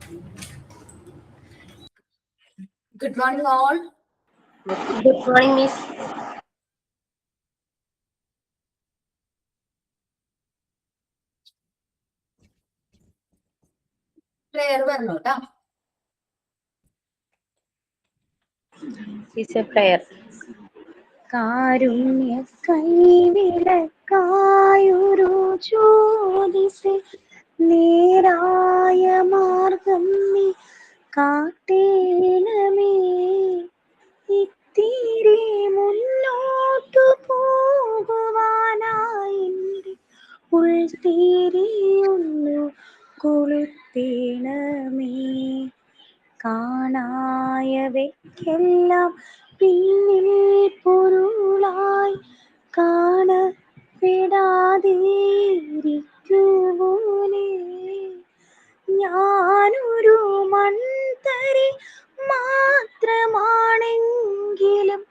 Good morning, all. Good morning, Miss. Prayer varnota. It's a prayer. കാരുണ്യ കൈവിളക്കായൊരു ജ്യോതിസേ നേരായ മാർഗം നീ കാട്ടേണമേ. ഇത്തിരി മുന്നോട്ടു പോകുവാനായി ഉൾത്തിരിയൊന്നു കൊളുത്തേണമേ. കാണായവയ്ക്കെല്ലാം പിന്നിൽ പൊരുളായി കാണപ്പെടാതിരിക്കുവോനെ. ഞാനൊരു മൺതരി മാത്രമാണെങ്കിലും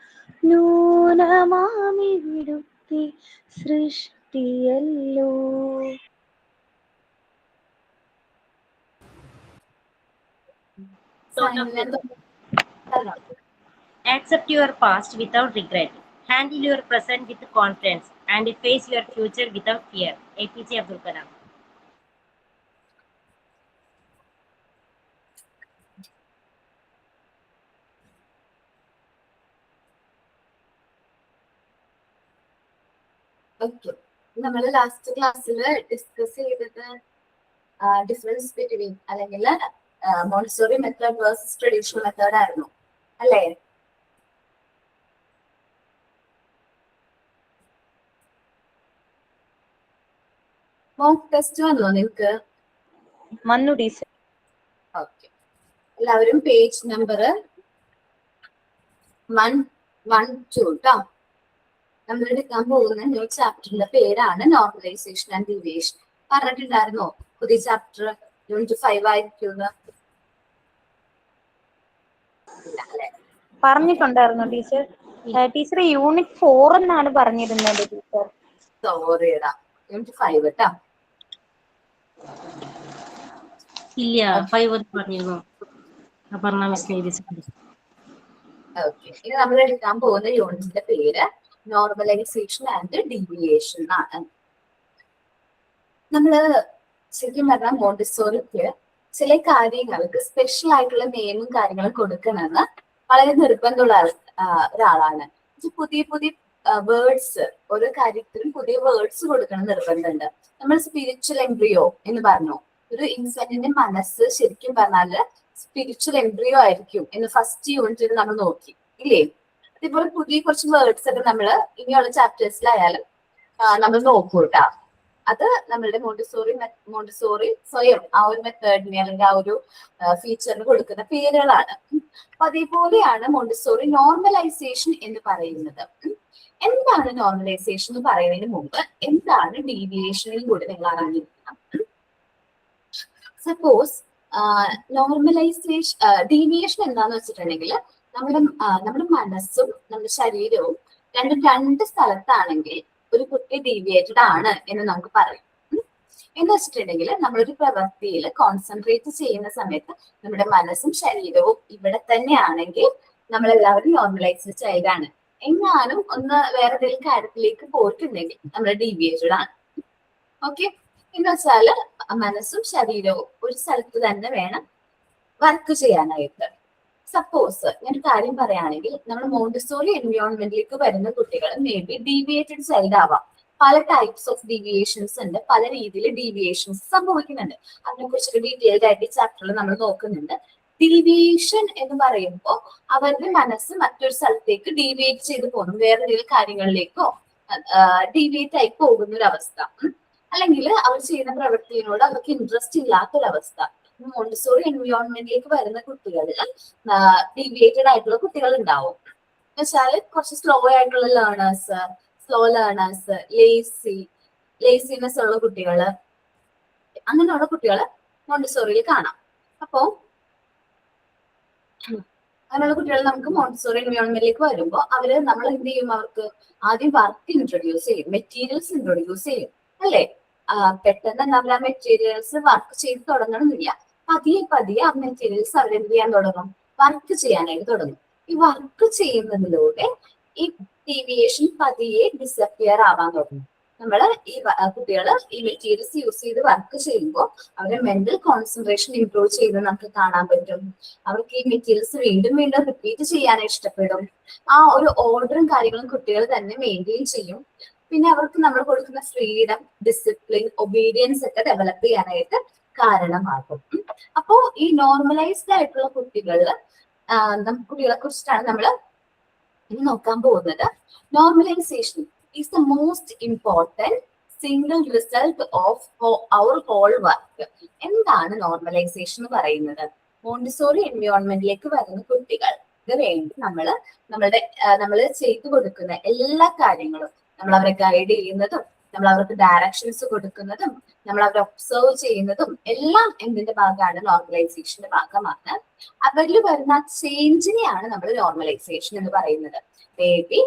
നൂനമാമിവിടുത്തെ സൃഷ്ടിയല്ലോ. Accept your past without regret. Handle your present with confidence and face your future without fear. APJ Abdul Kalam. Okay. നമ്മൾ last ക്ലാസ്സിൽ discuss ചെയ്തത് ഡിഫറൻസ് ബിറ്റ്വീൻ അല്ലെങ്കിൽ Montessori method versus traditional method ആയിരുന്നു അല്ലേ? മോക്ക് ടെസ്റ്റ് വന്നോ നിങ്ങൾക്ക്? വന്നു teacher. Okay, എല്ലാവരും പേജ് നമ്പർ 112 കേട്ടോ. നമ്മൾ എടുക്കാൻ പോകുന്ന ന്യൂ ചാപ്റ്ററിന്റെ പേരാണ് നോർമലൈസേഷൻ ആൻഡ് ഡീവിയേഷൻ. പറഞ്ഞിട്ടുണ്ടായിരുന്നോ പുതിയ ചാപ്റ്റർ യൂണിറ്റ് 5 ആയിരിക്കും? പറഞ്ഞിട്ടുണ്ടായിരുന്നു ടീച്ചർ. ടീച്ചർ യൂണിറ്റ് 4 എന്നാണ് പറഞ്ഞിരുന്നത് ടീച്ചർ. സോറിയടാ, യൂണിറ്റ് 5 കേട്ടോ. ഇല്ല, 5 പറഞ്ഞിരുന്നു. പറഞ്ഞ മിസ്. ഓക്കെ, ഇനി നമ്മൾ എടുക്കാൻ പോകുന്ന യൂണിറ്റിന്റെ പേര് നോർമലൈസേഷൻ ആൻഡ് ഡീവിയേഷൻ ആണ്. നമ്മള് ശരിക്കും പറഞ്ഞാൽ മോണ്ടിസോറിക്ക് ചില കാര്യങ്ങൾക്ക് സ്പെഷ്യൽ ആയിട്ടുള്ള നെയിമും കാര്യങ്ങളും കൊടുക്കണമെന്ന് വളരെ നിർബന്ധമുള്ള ഒരാളാണ്. പുതിയ പുതിയ വേർഡ്സ്, ഓരോ കാര്യത്തിനും പുതിയ വേർഡ്സ് കൊടുക്കണം നിർബന്ധമുണ്ട്. നമ്മൾ സ്പിരിച്വൽ എംബ്രിയോ എന്ന് പറഞ്ഞു. ഒരു ഇൻഫന്റിന്റെ മനസ്സ് ശരിക്കും പറഞ്ഞാല് സ്പിരിച്വൽ എംബ്രിയോ ആയിരിക്കും എന്ന് ഫസ്റ്റ് യൂണിറ്റിൽ നമ്മൾ നോക്കി ഇല്ലേ? അതേപോലെ പുതിയ കുറച്ച് വേർഡ്സ് ഒക്കെ നമ്മൾ ഇനിയുള്ള ചാപ്റ്റേഴ്സിലായാലും നമ്മൾ നോക്കൂ കേട്ടോ. അത് നമ്മളുടെ മോണ്ടിസോറി സ്വയം ആ ഒരു മെത്തേഡിനെ അല്ലെങ്കിൽ ആ ഒരു ഫീച്ചറിന് കൊടുക്കുന്ന പേരുകളാണ്. അപ്പൊ അതേപോലെയാണ് മോണ്ടിസോറി നോർമലൈസേഷൻ എന്ന് പറയുന്നത്. എന്താണ് നോർമലൈസേഷൻ എന്ന് പറയുന്നതിന് മുമ്പ് എന്താണ് ഡീവിയേഷനിൽ കൂടി നിങ്ങൾ അറിഞ്ഞിരിക്കണം. സപ്പോസ് നോർമലൈസേഷൻ ഡീവിയേഷൻ എന്താന്ന് വെച്ചിട്ടുണ്ടെങ്കിൽ നമ്മുടെ മനസ്സും നമ്മുടെ ശരീരവും രണ്ട് സ്ഥലത്താണെങ്കിൽ ഒരു കുട്ടി ഡീവിയേറ്റഡ് ആണ് എന്ന് നമുക്ക് പറയാം. എന്ന് വെച്ചിട്ടുണ്ടെങ്കിൽ നമ്മളൊരു പ്രവൃത്തിയിൽ കോൺസെൻട്രേറ്റ് ചെയ്യുന്ന സമയത്ത് നമ്മുടെ മനസ്സും ശരീരവും ഇവിടെ തന്നെയാണെങ്കിൽ നമ്മളെല്ലാവരും നോർമലൈസ്ഡ് ചൈൽഡ് ആണ്. എങ്ങാനും ഒന്ന് വേറെ എന്തെങ്കിലും കാര്യത്തിലേക്ക് പോയിട്ടുണ്ടെങ്കിൽ നമ്മൾ ഡീവിയേറ്റഡ് ആണ്. ഓക്കെ, എന്ന് വെച്ചാല് മനസ്സും ശരീരവും ഒരു സ്ഥലത്ത് തന്നെ വേണം വർക്ക് ചെയ്യാനായിട്ട്. സപ്പോസ് ഞാനൊരു കാര്യം പറയുകയാണെങ്കിൽ നമ്മൾ മോണ്ടിസോറി എൻവയോൺമെന്റിലേക്ക് വരുന്ന കുട്ടികൾ മേ ബി ഡീവിയേറ്റഡ് ചൈൽഡ് ആവാം. പല ടൈപ്സ് ഓഫ് ഡീവിയേഷൻസ് ഉണ്ട്, പല രീതിയിൽ ഡീവിയേഷൻസ് സംഭവിക്കുന്നുണ്ട്. അതിനെ കുറിച്ചൊക്കെ ഡീറ്റെയിൽഡ് ആയിട്ട് ഈ ചാപ്റ്ററിൽ നമ്മൾ നോക്കുന്നുണ്ട്. ഡീവിയേഷൻ എന്ന് പറയുമ്പോൾ അവരുടെ മനസ്സ് മറ്റൊരു സ്ഥലത്തേക്ക് ഡീവിയേറ്റ് ചെയ്ത് പോകുന്നു, വേറെ എന്തെങ്കിലും കാര്യങ്ങളിലേക്കോ ഡീവിയേറ്റ് ആയി പോകുന്ന ഒരു അവസ്ഥ, അല്ലെങ്കിൽ അവർ ചെയ്യുന്ന പ്രവൃത്തിയോട് അവർക്ക് ഇൻട്രസ്റ്റ് ഇല്ലാത്തൊരവസ്ഥ. മോണ്ടിസോറി എൻവയോൺമെന്റിലേക്ക് വരുന്ന കുട്ടികളിൽ ഡീവിയേറ്റഡ് ആയിട്ടുള്ള കുട്ടികൾ ഉണ്ടാവും. എന്ന് വെച്ചാല് കുറച്ച് സ്ലോ ആയിട്ടുള്ള സ്ലോ ലേണേഴ്സ്, ലേസിനെസ് ഉള്ള കുട്ടികള്, അങ്ങനെയുള്ള കുട്ടികള് മോണ്ടിസോറിയിൽ കാണാം. അപ്പോ അങ്ങനെയുള്ള കുട്ടികൾ നമുക്ക് മോണ്ടിസോറി എൻവയോൺമെന്റിലേക്ക് വരുമ്പോൾ നമ്മൾ എന്ത് ചെയ്യും? അവർക്ക് ആദ്യം വർക്ക് ഇൻട്രൊഡ്യൂസ് ചെയ്യും, മെറ്റീരിയൽസ് ഇൻട്രൊഡ്യൂസ് ചെയ്യും അല്ലേ? പെട്ടെന്ന് നമ്മൾ ആ മെറ്റീരിയൽസ് വർക്ക് ചെയ്ത് തുടങ്ങണമെന്നില്ല. പതിയെ പതിയെ ആ മെറ്റീരിയൽസ് അവരെന്ത് ചെയ്യാൻ തുടങ്ങും, വർക്ക് ചെയ്യാനായിട്ട് തുടങ്ങും. ഈ വർക്ക് ചെയ്യുന്നതിലൂടെ ഈ ഡീവിയേഷൻ പതിയെ ഡിസപ്പിയർ ആവാൻ തുടങ്ങും. നമ്മള് ഈ കുട്ടികൾ ഈ മെറ്റീരിയൽസ് യൂസ് ചെയ്ത് വർക്ക് ചെയ്യുമ്പോൾ അവരുടെ മെന്റൽ കോൺസെൻട്രേഷൻ ഇംപ്രൂവ് ചെയ്ത് നമുക്ക് കാണാൻ പറ്റും. അവർക്ക് ഈ മെറ്റീരിയൽസ് വീണ്ടും വീണ്ടും റിപ്പീറ്റ് ചെയ്യാൻ ഇഷ്ടപ്പെടും. ആ ഒരു ഓർഡറും കാര്യങ്ങളും കുട്ടികൾ തന്നെ മെയിൻറ്റെയിൻ ചെയ്യും. പിന്നെ അവർക്ക് നമ്മൾ കൊടുക്കുന്ന ഫ്രീഡം, ഡിസിപ്ലിൻ, ഒബീഡിയൻസ് ഒക്കെ ഡെവലപ്പ് ചെയ്യാനായിട്ട് കാരണമാകും. അപ്പോ ഈ നോർമലൈസ്ഡ് ആയിട്ടുള്ള കുട്ടികളെ കുറിച്ചിട്ടാണ് നമ്മൾ ഇനി നോക്കാൻ പോകുന്നത്. Normalisation is the most important single result of our whole work. എന്താണ് നോർമലൈസേഷൻ എന്ന് പറയുന്നത്? മോണ്ടിസോറി എൻവയോൺമെന്റിലേക്ക് വരുന്ന കുട്ടികൾക്ക് വേണ്ടി നമ്മൾ ചെയ്തു കൊടുക്കുന്ന എല്ലാ കാര്യങ്ങളും, നമ്മൾ അവരെ ഗൈഡ് ചെയ്യുന്നതും നമ്മൾ അവർക്ക് ഡയറക്ഷൻസ് കൊടുക്കുന്നതും നമ്മൾ അവരെ ഒബ്സർവ് ചെയ്യുന്നതും എല്ലാം എന്തിന്റെ ഭാഗമാണ്? നോർമലൈസേഷന്റെ ഭാഗമാണ്. അവരിൽ വരുന്ന ചേഞ്ചിനെയാണ് നമ്മൾ നോർമലൈസേഷൻ എന്ന് പറയുന്നത്. ബേബി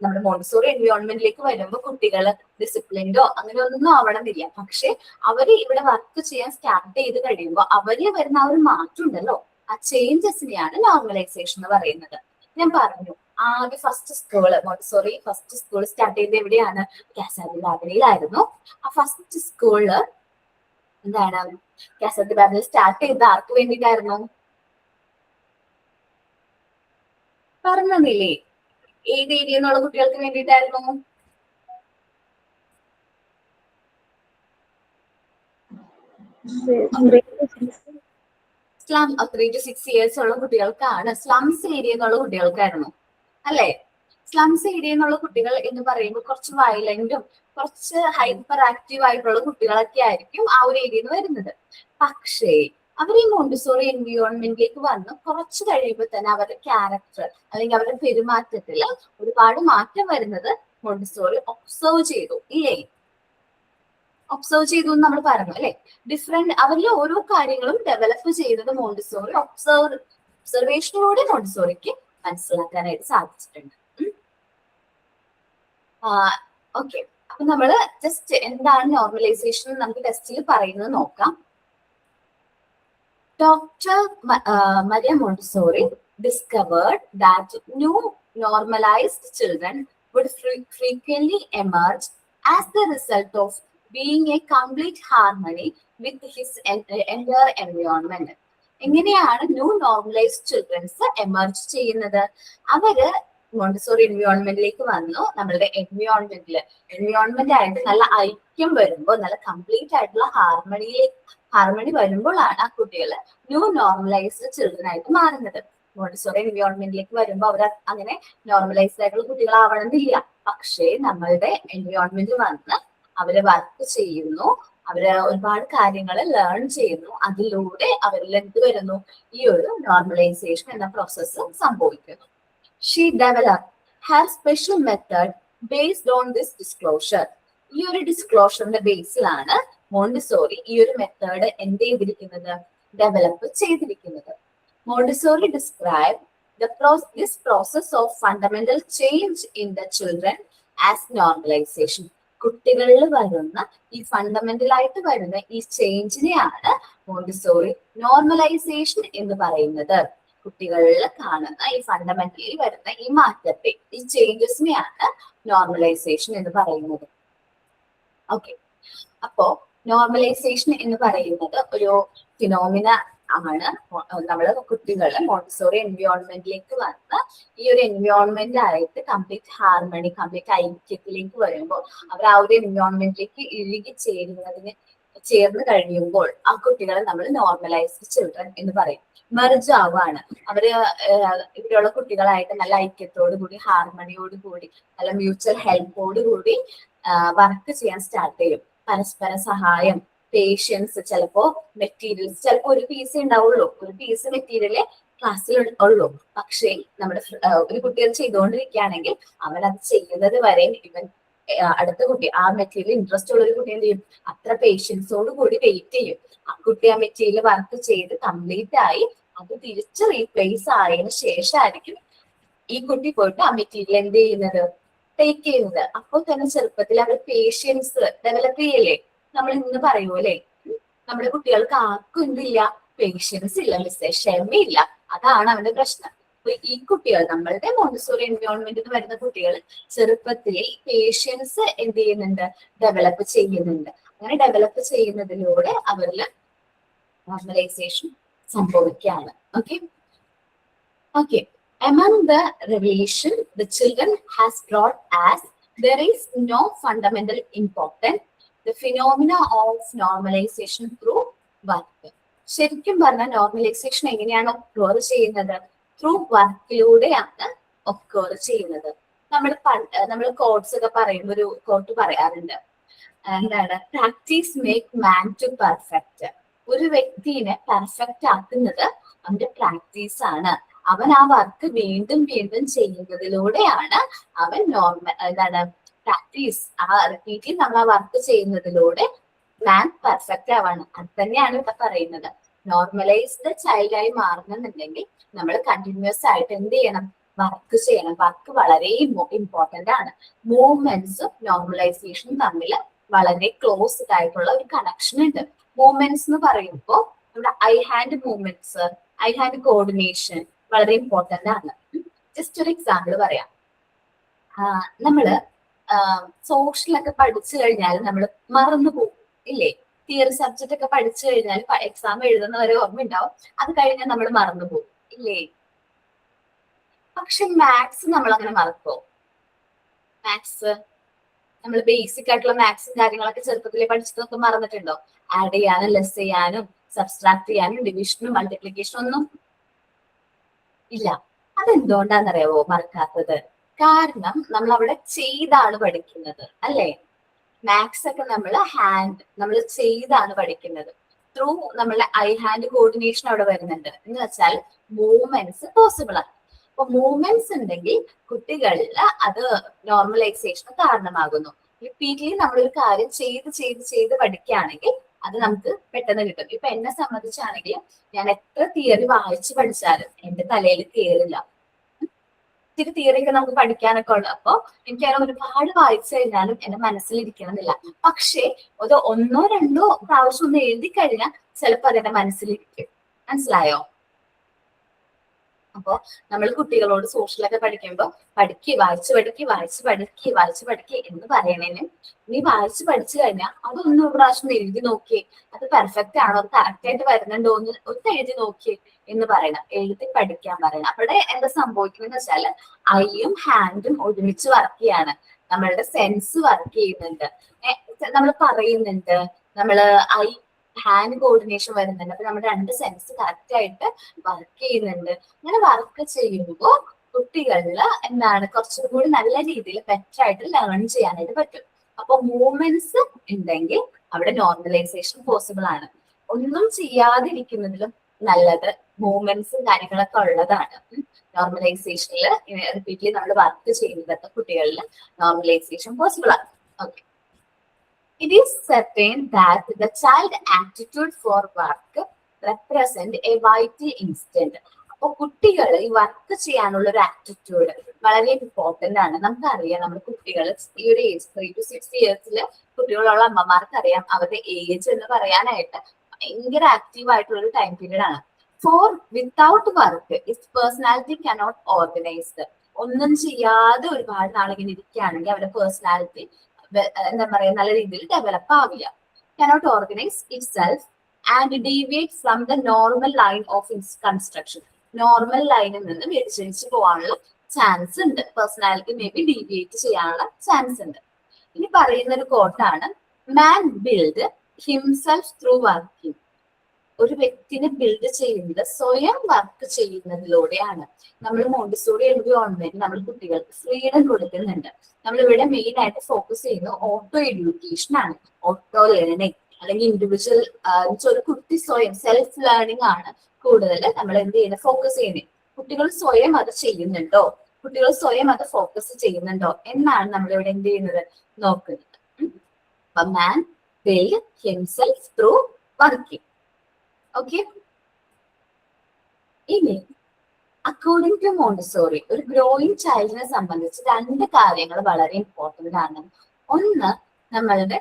നമ്മുടെ മോണ്ടിസോറി എൻവയോൺമെന്റിലേക്ക് വരുമ്പോൾ കുട്ടികൾ ഡിസിപ്ലിൻഡോ അങ്ങനെ ഒന്നും ആവണമെന്നില്ല. പക്ഷെ അവര് ഇവിടെ വർക്ക് ചെയ്യാൻ സ്റ്റാർട്ട് ചെയ്ത് കഴിയുമ്പോൾ അവരിൽ വരുന്ന ആ ഒരു മാറ്റം ഉണ്ടല്ലോ, ആ ചേഞ്ചസിനെയാണ് നോർമലൈസേഷൻ എന്ന് പറയുന്നത്. ഞാൻ പറഞ്ഞു ആദ്യം മോണ്ടിസോറി ഫസ്റ്റ് സ്കൂൾ സ്റ്റാർട്ട് ചെയ്തത് എവിടെയാണ്? കാസ ദി ബാബിനിലായിരുന്നു. ആ ഫസ്റ്റ് സ്കൂളില് എന്താണ് കാസ ദി ബാബിനിൽ സ്റ്റാർട്ട് ചെയ്ത് ആർക്ക് വേണ്ടിയിട്ടായിരുന്നു? പറഞ്ഞില്ലേ? ഏത് ഏരിയ എന്നുള്ള കുട്ടികൾക്ക് വേണ്ടിയിട്ടായിരുന്നു? സ്ലം 3 to 6 years ഉള്ള കുട്ടികൾക്കാണ്. സ്ലംസ് ഏരിയ എന്നുള്ള കുട്ടികൾക്കായിരുന്നു അല്ലെ? സ്ലംസ് ഏരിയ എന്നുള്ള കുട്ടികൾ എന്ന് പറയുമ്പോൾ കുറച്ച് വയലന്റും കുറച്ച് ഹൈപ്പർ ആക്റ്റീവ് ആയിട്ടുള്ള കുട്ടികളൊക്കെ ആയിരിക്കും ആ ഒരു ഏരിയയിൽ നിന്ന് വരുന്നത്. പക്ഷേ അവർ ഈ മോണ്ടിസോറി എൻവയോൺമെന്റിലേക്ക് വന്ന് കുറച്ച് കഴിയുമ്പോൾ തന്നെ അവരുടെ ക്യാരക്ടർ അല്ലെങ്കിൽ അവരുടെ പെരുമാറ്റത്തിൽ ഒരുപാട് മാറ്റം വരുന്നത് മോണ്ടിസോറി ഒബ്സർവ് ചെയ്തു ഇല്ലേ? ഒബ്സർവ് ചെയ്തു എന്ന് നമ്മൾ പറഞ്ഞു അല്ലെ? ഡിഫറെന്റ് അവരിൽ ഓരോ കാര്യങ്ങളും ഡെവലപ്പ് ചെയ്തത് മോണ്ടിസോറി ഒബ്സർവേഷനിലൂടെ മോണ്ടിസോറിക്ക് മനസ്സിലാക്കാനായിട്ട് സാധിച്ചിട്ടുണ്ട്. ഓക്കെ, അപ്പൊ നമ്മള് ജസ്റ്റ് എന്താണ് നോർമലൈസേഷൻ നമുക്ക് ടെസ്റ്റിൽ പറയുന്നത് നോക്കാം. Dr. Maria Montessori discovered that new normalized children would frequently emerge as the result of being a complete harmony with his entire environment. എങ്ങനെയാണ് ന്യൂ നോർമലൈസ്ഡ് ചിൽഡ്രൻസ് എമർജ് ചെയ്യുന്നത്? അവര് മോണ്ടിസോറി എൻവയോൺമെന്റിലേക്ക് വന്നു. നമ്മളുടെ എൻവയോൺമെന്റ് ആയിട്ട് നല്ല ഐക്യം വരുമ്പോൾ, നല്ല കംപ്ലീറ്റ് ആയിട്ടുള്ള ഹാർമണി വരുമ്പോഴാണ് ആ കുട്ടികൾ ന്യൂ നോർമലൈസ്ഡ് ചിൽഡ്രൻ ആയിട്ട് മാറുന്നത്. മോണ്ടിസോറി എൻവയോൺമെന്റിലേക്ക് വരുമ്പോൾ അവർ അങ്ങനെ നോർമലൈസ്ഡ് ആയിട്ടുള്ള കുട്ടികളാവണമെന്നില്ല. പക്ഷേ നമ്മളുടെ എൻവയോൺമെന്റ് വന്ന് അവര് വർക്ക് ചെയ്യുന്നു, അവര് ഒരുപാട് കാര്യങ്ങൾ ലേൺ ചെയ്യുന്നു. അതിലൂടെ അവരിൽ എന്ത് വരുന്നു? ഈ ഒരു നോർമലൈസേഷൻ എന്ന പ്രോസസ്സ് സംഭവിക്കുന്നു. She developed her special method based on this disclosure. ഈ ഒരു ഡിസ്ക്ലോഷറിന്റെ ബേസിലാണ് മോണ്ടിസോറി ഈ ഒരു മെത്തേഡ് എന്ത് ചെയ്തിരിക്കുന്നത്? ഡെവലപ്പ് ചെയ്തിരിക്കുന്നത്. Montessori describe this process of fundamental change in the children as normalization. കുട്ടികളിൽ വരുന്ന ഈ ഫണ്ടമെന്റൽ ആയിട്ട് വരുന്ന ഈ ചേഞ്ചിനെയാണ് മോണ്ടിസോറി നോർമലൈസേഷൻ എന്ന് പറയുന്നത്. കുട്ടികളിൽ കാണുന്ന ഈ ഫണ്ടമെന്റലി വരുന്ന ഈ മാറ്റത്തെ, ഈ ചേഞ്ചസിനെയാണ് നോർമലൈസേഷൻ എന്ന് പറയുന്നത്. ഓക്കെ, അപ്പോ നോർമലൈസേഷൻ എന്ന് പറയുന്നത് ഒരു ഫിനോമിന ആണ്. നമ്മള് കുട്ടികള് മോണ്ടിസോറി എൻവയോൺമെന്റിലേക്ക് വന്ന് ഈ ഒരു എൻവയോൺമെന്റ് ആയിട്ട് കംപ്ലീറ്റ് ഹാർമണി, കംപ്ലീറ്റ് ഐക്യത്തിലേക്ക് വരുമ്പോൾ അവർ ആ ഒരു എൻവയോൺമെന്റിലേക്ക് ഇഴുകി ചേർന്ന് കഴിയുമ്പോൾ ആ കുട്ടികളെ നമ്മൾ നോർമലൈസ്ഡ് ചിൽഡ്രൻ എന്ന് പറയും. മെർജ് ആവുകയാണ്. അവര് ഇവിടെയുള്ള കുട്ടികളായിട്ട് നല്ല ഐക്യത്തോടു കൂടി, ഹാർമണിയോട് കൂടി, നല്ല മ്യൂച്വൽ ഹെൽപ്പോട് കൂടി വർക്ക് ചെയ്യാൻ സ്റ്റാർട്ട് ചെയ്യും. പരസ്പര സഹായം, പേഷ്യൻസ്, ചിലപ്പോ മെറ്റീരിയൽസ്, ചിലപ്പോ ഒരു പീസ് ഉണ്ടാവുള്ളൂ, ഒരു പീസ് മെറ്റീരിയലേ ക്ലാസ്സിൽ ഉള്ളൂ. പക്ഷേ നമ്മുടെ ഒരു കുട്ടികൾ ചെയ്തുകൊണ്ടിരിക്കുകയാണെങ്കിൽ അവൻ അത് ചെയ്യുന്നത് വരെ ഇവൻ അടുത്ത കുട്ടി, ആ മെറ്റീരിയൽ ഇൻട്രസ്റ്റ് ഉള്ള ഒരു കുട്ടി എന്ത് ചെയ്യും? അത്ര പേഷ്യൻസോട് കൂടി വെയിറ്റ് ചെയ്യും. ആ കുട്ടി ആ മെറ്റീരിയൽ വർക്ക് ചെയ്ത് കംപ്ലീറ്റ് ആയി അത് തിരിച്ച് റീപ്ലേസ് ആയതിനു ശേഷമായിരിക്കും ഈ കുട്ടി പോയിട്ട് ആ മെറ്റീരിയൽ എന്ത് ചെയ്യുന്നത്? ടേക്ക് ചെയ്യുന്നത്. അപ്പോൾ തന്നെ ചെറുപ്പത്തിൽ അവർ പേഷ്യൻസ് ഡെവലപ്പ് ചെയ്യല്ലേ? നമ്മൾ ഇന്ന് പറയൂലേ, നമ്മുടെ കുട്ടികൾക്ക് ആർക്കും എന്തില്ല? പേഷ്യൻസ് ഇല്ല മിസ്സേ, ക്ഷമയില്ല. അതാണ് അവന്റെ പ്രശ്നം. അപ്പൊ ഈ കുട്ടികൾ, നമ്മളുടെ മോണ്ടിസോറി എൻവയോൺമെന്റിൽ വരുന്ന കുട്ടികൾ ചെറുപ്പത്തിൽ പേഷ്യൻസ് എന്ത് ചെയ്യുന്നുണ്ട്, ഡെവലപ്പ് ചെയ്യുന്നുണ്ട്. അങ്ങനെ ഡെവലപ്പ് ചെയ്യുന്നതിലൂടെ അവരിൽ നോർമലൈസേഷൻ സംഭവിക്കുകയാണ്. Okay okay among the revelation the children has brought as there is no fundamental importance the phenomena of normalization through work. ശരിക്കും പറഞ്ഞാൽ നോർമലൈസേഷൻ എങ്ങനെയാണ് ഒക്കോർ ചെയ്യുന്നത്? ത്രൂ വർക്കിലൂടെയാണ് ഒക്കോർ ചെയ്യുന്നത്. നമ്മൾ കോട്ട്സ് ഒക്കെ പറയുമ്പോൾ ഒരു കോട്ട് പറയാറുണ്ട്, എന്താണ്, practice make man to perfect. ഒരു വ്യക്തിനെ പെർഫെക്റ്റ് ആക്കുന്നത് അവന്റെ പ്രാക്ടീസ് ആണ്. അവൻ ആ വർക്ക് വീണ്ടും വീണ്ടും ചെയ്യുന്നതിലൂടെയാണ് അവൻ പ്രാക്ടീസ്, ആ റിപ്പീറ്റ് നമ്മൾ ആ വർക്ക് ചെയ്യുന്നതിലൂടെ മാൻ പെർഫെക്റ്റ് ആവാണ്. അത് തന്നെയാണ് ഇവിടെ പറയുന്നത്. നോർമലൈസ്ഡ് ചൈൽഡായി മാറണമെന്നുണ്ടെങ്കിൽ നമ്മൾ കണ്ടിന്യൂസ് ആയിട്ട് എന്ത് ചെയ്യണം, വർക്ക് ചെയ്യണം. വർക്ക് വളരെ ഇമ്പോർട്ടന്റ് ആണ്. മൂവ്മെന്റ്സും നോർമലൈസേഷനും തമ്മിൽ വളരെ ക്ലോസ്ഡ് ആയിട്ടുള്ള ഒരു കണക്ഷൻ ഉണ്ട്. മൂവ്മെന്റ്സ് എന്ന് പറയുമ്പോൾ നമ്മുടെ I hand movements, I hand coordination വളരെ ഇമ്പോർട്ടന്റ് ആണ്. ജസ്റ്റ് ഒരു എക്സാമ്പിൾ പറയാം. നമ്മള് സോഷ്യലൊക്കെ പഠിച്ചു കഴിഞ്ഞാൽ നമ്മൾ മറന്നു പോകും ഇല്ലേ? തിയറി സബ്ജക്റ്റ് ഒക്കെ പഠിച്ചു കഴിഞ്ഞാൽ എക്സാം എഴുതുന്ന വരെ ഓർമ്മ ഉണ്ടാവും, അത് കഴിഞ്ഞാൽ നമ്മൾ മറന്നു പോകും ഇല്ലേ? പക്ഷെ മാത്സ് നമ്മൾ അങ്ങനെ മറക്കോ? മാത്സ് നമ്മൾ ബേസിക് ആയിട്ടുള്ള മാത്സും കാര്യങ്ങളൊക്കെ ചെറുപ്പത്തിലെ പഠിച്ചതൊക്കെ മറന്നിട്ടുണ്ടോ? ആഡ് ചെയ്യാനും ലെസ് ചെയ്യാനും സബ്സ്ട്രാക്ട് ചെയ്യാനും ഡിവിഷനും മൾട്ടിപ്ലിക്കേഷനും ഒന്നും ഇല്ല. അതെന്തുകൊണ്ടാണെന്നറിയാവോ മറക്കാത്തത്? കാരണം നമ്മൾ അവിടെ ചെയ്താണ് പഠിക്കുന്നത് അല്ലേ? മാത്സ് ഒക്കെ നമ്മൾ ചെയ്താണ് പഠിക്കുന്നത്. ത്രൂ നമ്മളെ ഐ ഹാൻഡ് കോർഡിനേഷൻ അവിടെ വരുന്നുണ്ട്. എന്ന് വെച്ചാൽ മൂവ്മെന്റ്സ് പോസിബിൾ ആണ്. അപ്പൊ മൂവ്മെന്റ്സ് ഉണ്ടെങ്കിൽ കുട്ടികളിൽ അത് നോർമലൈസേഷന് കാരണമാകുന്നു. റിപ്പീറ്റ്ലി നമ്മളൊരു കാര്യം ചെയ്ത് പഠിക്കുകയാണെങ്കിൽ അത് നമുക്ക് പെട്ടെന്ന് കിട്ടും. ഇപ്പൊ എന്നെ സംബന്ധിച്ചാണെങ്കിൽ ഞാൻ എത്ര തിയറി വായിച്ച് പഠിച്ചാലും എന്റെ തലയിൽ കയറില്ല. ഇത്തിരി തിയറി ഒക്കെ നമുക്ക് പഠിക്കാനൊക്കെ ഉള്ളു. അപ്പൊ എനിക്കതിനെ ഒരുപാട് വായിച്ചു കഴിഞ്ഞാലും എന്റെ മനസ്സിലിരിക്കണമെന്നില്ല. പക്ഷെ ഒരു 1 2 പ്രാവശ്യം ഒന്ന് എഴുതി കഴിഞ്ഞാൽ ചിലപ്പോ അതെന്റെ മനസ്സിലിരിക്കും. മനസ്സിലായോ? അപ്പൊ നമ്മൾ കുട്ടികളോട് സോഷ്യലൊക്കെ പഠിക്കുമ്പോൾ വായിച്ചു പഠിക്കുക എന്ന് പറയണേന് നീ വായിച്ചു പഠിച്ചു കഴിഞ്ഞാൽ അതൊന്നും ഒരു പ്രാവശ്യം എഴുതി നോക്കിയേ, അത് പെർഫെക്റ്റ് ആണോ, അത് കറക്റ്റ് ആയിട്ട് വരുന്നുണ്ടോ എന്ന് ഒന്ന് എഴുതി നോക്കിയേ എന്ന് പറയണം. എഴുതി പഠിക്കാൻ പറയണം. അവിടെ എന്താ സംഭവിക്കുന്നത് വെച്ചാൽ ഐയും ഹാൻഡും ഒരുമിച്ച് വർക്ക് ചെയ്യാണ്. നമ്മളുടെ സെൻസ് വർക്ക് ചെയ്യുന്നുണ്ട്. നമ്മൾ പറയുന്നുണ്ട്, നമ്മള് ഐ ഹാൻഡ് കോർഡിനേഷൻ വരുന്നുണ്ട്. അപ്പൊ നമ്മുടെ 2 സെൻസ് കറക്റ്റ് ആയിട്ട് വർക്ക് ചെയ്യുന്നുണ്ട്. അങ്ങനെ വർക്ക് ചെയ്യുമ്പോൾ കുട്ടികളില് കുറച്ചും കൂടി നല്ല രീതിയിൽ ബെറ്റർ ആയിട്ട് ലേൺ ചെയ്യാനായിട്ട് പറ്റും. അപ്പൊ മൂവ്മെന്റ്സ് ഉണ്ടെങ്കിൽ അവിടെ നോർമലൈസേഷൻ പോസിബിൾ ആണ്. ഒന്നും ചെയ്യാതിരിക്കുന്നതിലും നല്ലത് മൂവ്മെന്റ്സും കാര്യങ്ങളൊക്കെ ഉള്ളതാണ്. നോർമലൈസേഷനിൽ റിപ്പീറ്റ്ലി നമ്മൾ വർക്ക് ചെയ്യുന്നതൊക്കെ കുട്ടികളിൽ നോർമലൈസേഷൻ പോസിബിൾ ആണ്. Okay, it is certain that the child attitude for work represent a vital instinct. അപ്പൊ കുട്ടികൾ ഈ വർക്ക് ചെയ്യാനുള്ള ഒരു ആറ്റിറ്റ്യൂഡ് വളരെ ഇമ്പോർട്ടന്റ് ആണ്. നമുക്കറിയാം, നമ്മുടെ കുട്ടികൾ ഈ ഒരു ഏജ് 3 to 6 years കുട്ടികളുള്ള അമ്മമാർക്ക് അറിയാം, അവരുടെ ഏജ് എന്ന് പറയാനായിട്ട് ഭയങ്കര ആക്റ്റീവ് ആയിട്ടുള്ള ഒരു ടൈം പീരീഡ് ആണ്. For without work is personality cannot organised. ഒന്നും ചെയ്യാതെ ഒരുപാട് നാളിങ്ങനെ ഇരിക്കുകയാണെങ്കിൽ അവരുടെ പേഴ്സണാലിറ്റി എന്താ പറയാ നല്ല രീതിയിൽ ഡെവലപ്പ് ആവില്ല. cannot organize itself and deviate from the normal line of its construction. Normal ലൈനിൽ നിന്ന് വ്യതിചലിച്ച് പോകാനുള്ള ചാൻസ് ഉണ്ട്. പേഴ്സണാലിറ്റി മേ ബി ഡീവിയേറ്റ് ചെയ്യാനുള്ള ചാൻസ് ഉണ്ട്. ഇനി പറയുന്ന ഒരു കോട്ടാണ്, മാൻ ബിൽഡ് ഹിംസെൽഫ് ത്രൂ വർക്കിംഗ്. ഒരു വ്യക്തിനെ ബിൽഡ് ചെയ്യുന്നത് സ്വയം വർക്ക് ചെയ്യുന്നതിലൂടെയാണ്. നമ്മൾ മോണ്ടിസോറി എൻവയോൺമെന്റ് നമ്മൾ കുട്ടികൾക്ക് ഫ്രീഡം കൊടുക്കുന്നുണ്ട്. നമ്മളിവിടെ മെയിൻ ആയിട്ട് ഫോക്കസ് ചെയ്യുന്നത് ഓട്ടോ എഡ്യൂക്കേഷൻ ആണ്. ഓട്ടോ ലേണിംഗ് അല്ലെങ്കിൽ ഇൻഡിവിജ്വൽ ഒരു കുട്ടി സ്വയം സെൽഫ് ലേണിംഗ് ആണ് കൂടുതൽ നമ്മൾ എന്ത് ചെയ്യുന്നത്, ഫോക്കസ് ചെയ്യുന്നത്. കുട്ടികൾ സ്വയം അത് ചെയ്യുന്നുണ്ടോ, കുട്ടികൾ സ്വയം അത് ഫോക്കസ് ചെയ്യുന്നുണ്ടോ എന്നാണ് നമ്മളിവിടെ എന്ത് ചെയ്യുന്നത്, നോക്കുന്നത്. Man build himself through working. Okay, ഇനി അക്കോർഡിംഗ് ടു മോണ്ടിസോറി ഒരു ഗ്രോയിങ് ചൈൽഡിനെ സംബന്ധിച്ച് 2 കാര്യങ്ങൾ വളരെ ഇമ്പോർട്ടന്റ് ആണ്. ഒന്ന് നമ്മളുടെ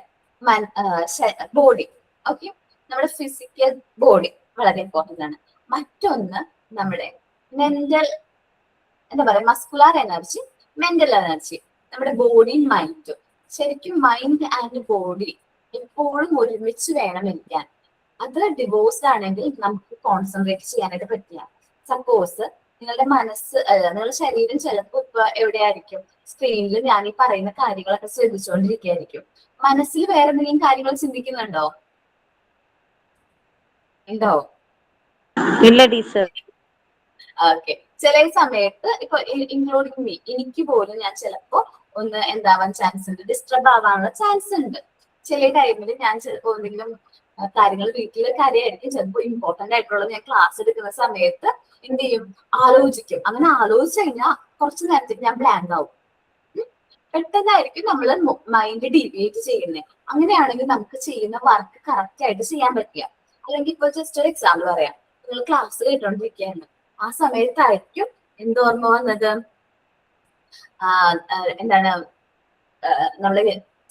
ബോഡി. ഓക്കെ, നമ്മുടെ ഫിസിക്കൽ ബോഡി വളരെ ഇമ്പോർട്ടന്റ് ആണ്. മറ്റൊന്ന് നമ്മുടെ മെന്റൽ, എന്താ പറയാ, മസ്കുലാർ എനർജി, മെന്റൽ എനർജി. നമ്മുടെ ബോഡിയും മൈൻഡും. ശരിക്കും മൈൻഡ് ആൻഡ് ബോഡി എപ്പോഴും ഒരുമിച്ച് വേണം ഇരിക്കാൻ. അത് ഡിവോഴ്സ്ഡ് ആണെങ്കിൽ നമുക്ക് കോൺസെൻട്രേറ്റ് ചെയ്യാനായിട്ട് പറ്റില്ല. സപ്പോസ് നിങ്ങളുടെ മനസ്സ്, നിങ്ങളുടെ ശരീരം ചിലപ്പോൾ ഇപ്പൊ എവിടെയായിരിക്കും, സ്ക്രീനിൽ ഞാൻ ഈ പറയുന്ന കാര്യങ്ങളൊക്കെ ശ്രദ്ധിച്ചുകൊണ്ടിരിക്കുകയായിരിക്കും. മനസ്സിൽ വേറെ എന്തെങ്കിലും കാര്യങ്ങൾ ചിന്തിക്കുന്നുണ്ടോ? ഉണ്ടോ? ഇല്ല ടീച്ചർ. ഓക്കെ. ചില സമയത്ത് ഇപ്പൊ ഇൻക്ലൂഡിങ് മീ, എനിക്ക് പോലും ഞാൻ ചിലപ്പോ ഒന്ന് എന്താവാൻ ചാൻസ് ഉണ്ട്, ഡിസ്റ്റർബ് ആവാനുള്ള ചാൻസ് ഉണ്ട്. ചില ടൈമിൽ ഞാൻ ചിലപ്പോ എന്തെങ്കിലും കാര്യങ്ങൾ, വീട്ടിലെ കാര്യമായിരിക്കും ചിലപ്പോൾ ഇമ്പോർട്ടന്റ് ആയിട്ടുള്ളത്, ഞാൻ ക്ലാസ് എടുക്കുന്ന സമയത്ത് എന്ത് ചെയ്യും, ആലോചിക്കും. അങ്ങനെ ആലോചിച്ച് കഴിഞ്ഞാൽ കുറച്ചു നേരത്തേക്ക് ഞാൻ ബ്ലാങ്ക് ആവും. പെട്ടെന്നായിരിക്കും നമ്മൾ മൈൻഡ് ഡീവിയേറ്റ് ചെയ്യുന്നത്. അങ്ങനെയാണെങ്കിൽ നമുക്ക് ചെയ്യുന്ന വർക്ക് കറക്റ്റ് ആയിട്ട് ചെയ്യാൻ പറ്റില്ല. അല്ലെങ്കിൽ ഇപ്പൊ ജസ്റ്റ് ഒരു എക്സാമ്പിൾ പറയാം, നിങ്ങൾ ക്ലാസ് കേട്ടോണ്ടിരിക്കുകയാണ്, ആ സമയത്തായിരിക്കും എന്തോർമ്മ വന്നത്, എന്താണ്, നമ്മള്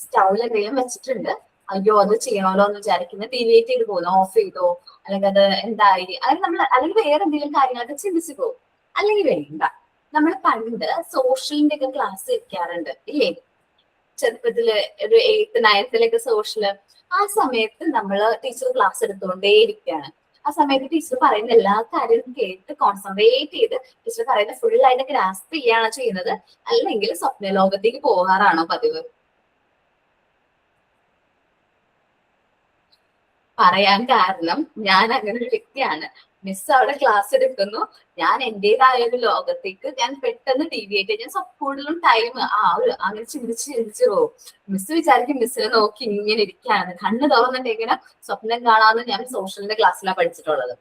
സ്റ്റൗവിൽ എന്തെങ്കിലും വെച്ചിട്ടുണ്ട്, അയ്യോ അത് ചെയ്യണമല്ലോ എന്ന് വിചാരിക്കുന്നത്, ഡീവിയേറ്റ് ചെയ്ത് പോകുന്നു, ഓഫ് ചെയ്തോ, അല്ലെങ്കിൽ അത് എന്തായി, അല്ലെങ്കിൽ നമ്മൾ അല്ലെങ്കിൽ വേറെ എന്തെങ്കിലും കാര്യങ്ങളൊക്കെ ചിന്തിച്ചു പോകും. അല്ലെങ്കിൽ വേണ്ട, നമ്മൾ പണ്ട് സോഷ്യലിന്റെ ഒക്കെ ക്ലാസ് വെക്കാറുണ്ട് ഇല്ലേ, ചെറുപ്പത്തില് ഒരു 8th 9th സോഷ്യല്. ആ സമയത്ത് നമ്മള് ടീച്ചർ ക്ലാസ് എടുത്തുകൊണ്ടേ ഇരിക്കുകയാണ്. ആ സമയത്ത് ടീച്ചർ പറയുന്ന എല്ലാ കാര്യവും കേട്ട് കോൺസെൻട്രേറ്റ് ചെയ്ത് ടീച്ചർ പറയുന്ന ഫുൾ ആയിട്ട് ഗ്രാസ്പ് ചെയ്യാണ് ചെയ്യുന്നത്, അല്ലെങ്കിൽ സ്വപ്ന ലോകത്തേക്ക് പോകാറാണോ പതിവ്? പറയാൻ കാരണം ഞാൻ അങ്ങനെ ഒരു വ്യക്തിയാണ്. മിസ് അവിടെ ക്ലാസ് എടുക്കുന്നു, ഞാൻ എന്റേതായ ഒരു ലോകത്തേക്ക് ഞാൻ പെട്ടെന്ന് ഡീവിയേറ്റ്, ഞാൻ കൂടുതലും ടൈം അങ്ങനെ ചിന്തിച്ച് പോകും. മിസ് വിചാരിക്കും മിസ്സിനെ നോക്കി ഇങ്ങനെ ഇരിക്കുകയാണ്, കണ്ണ് തുറന്നിട്ടിങ്ങനെ സ്വപ്നം കാണാന്ന് ഞാൻ സോഷ്യലിന്റെ ക്ലാസ്സിലാണ് പഠിച്ചിട്ടുള്ളത്.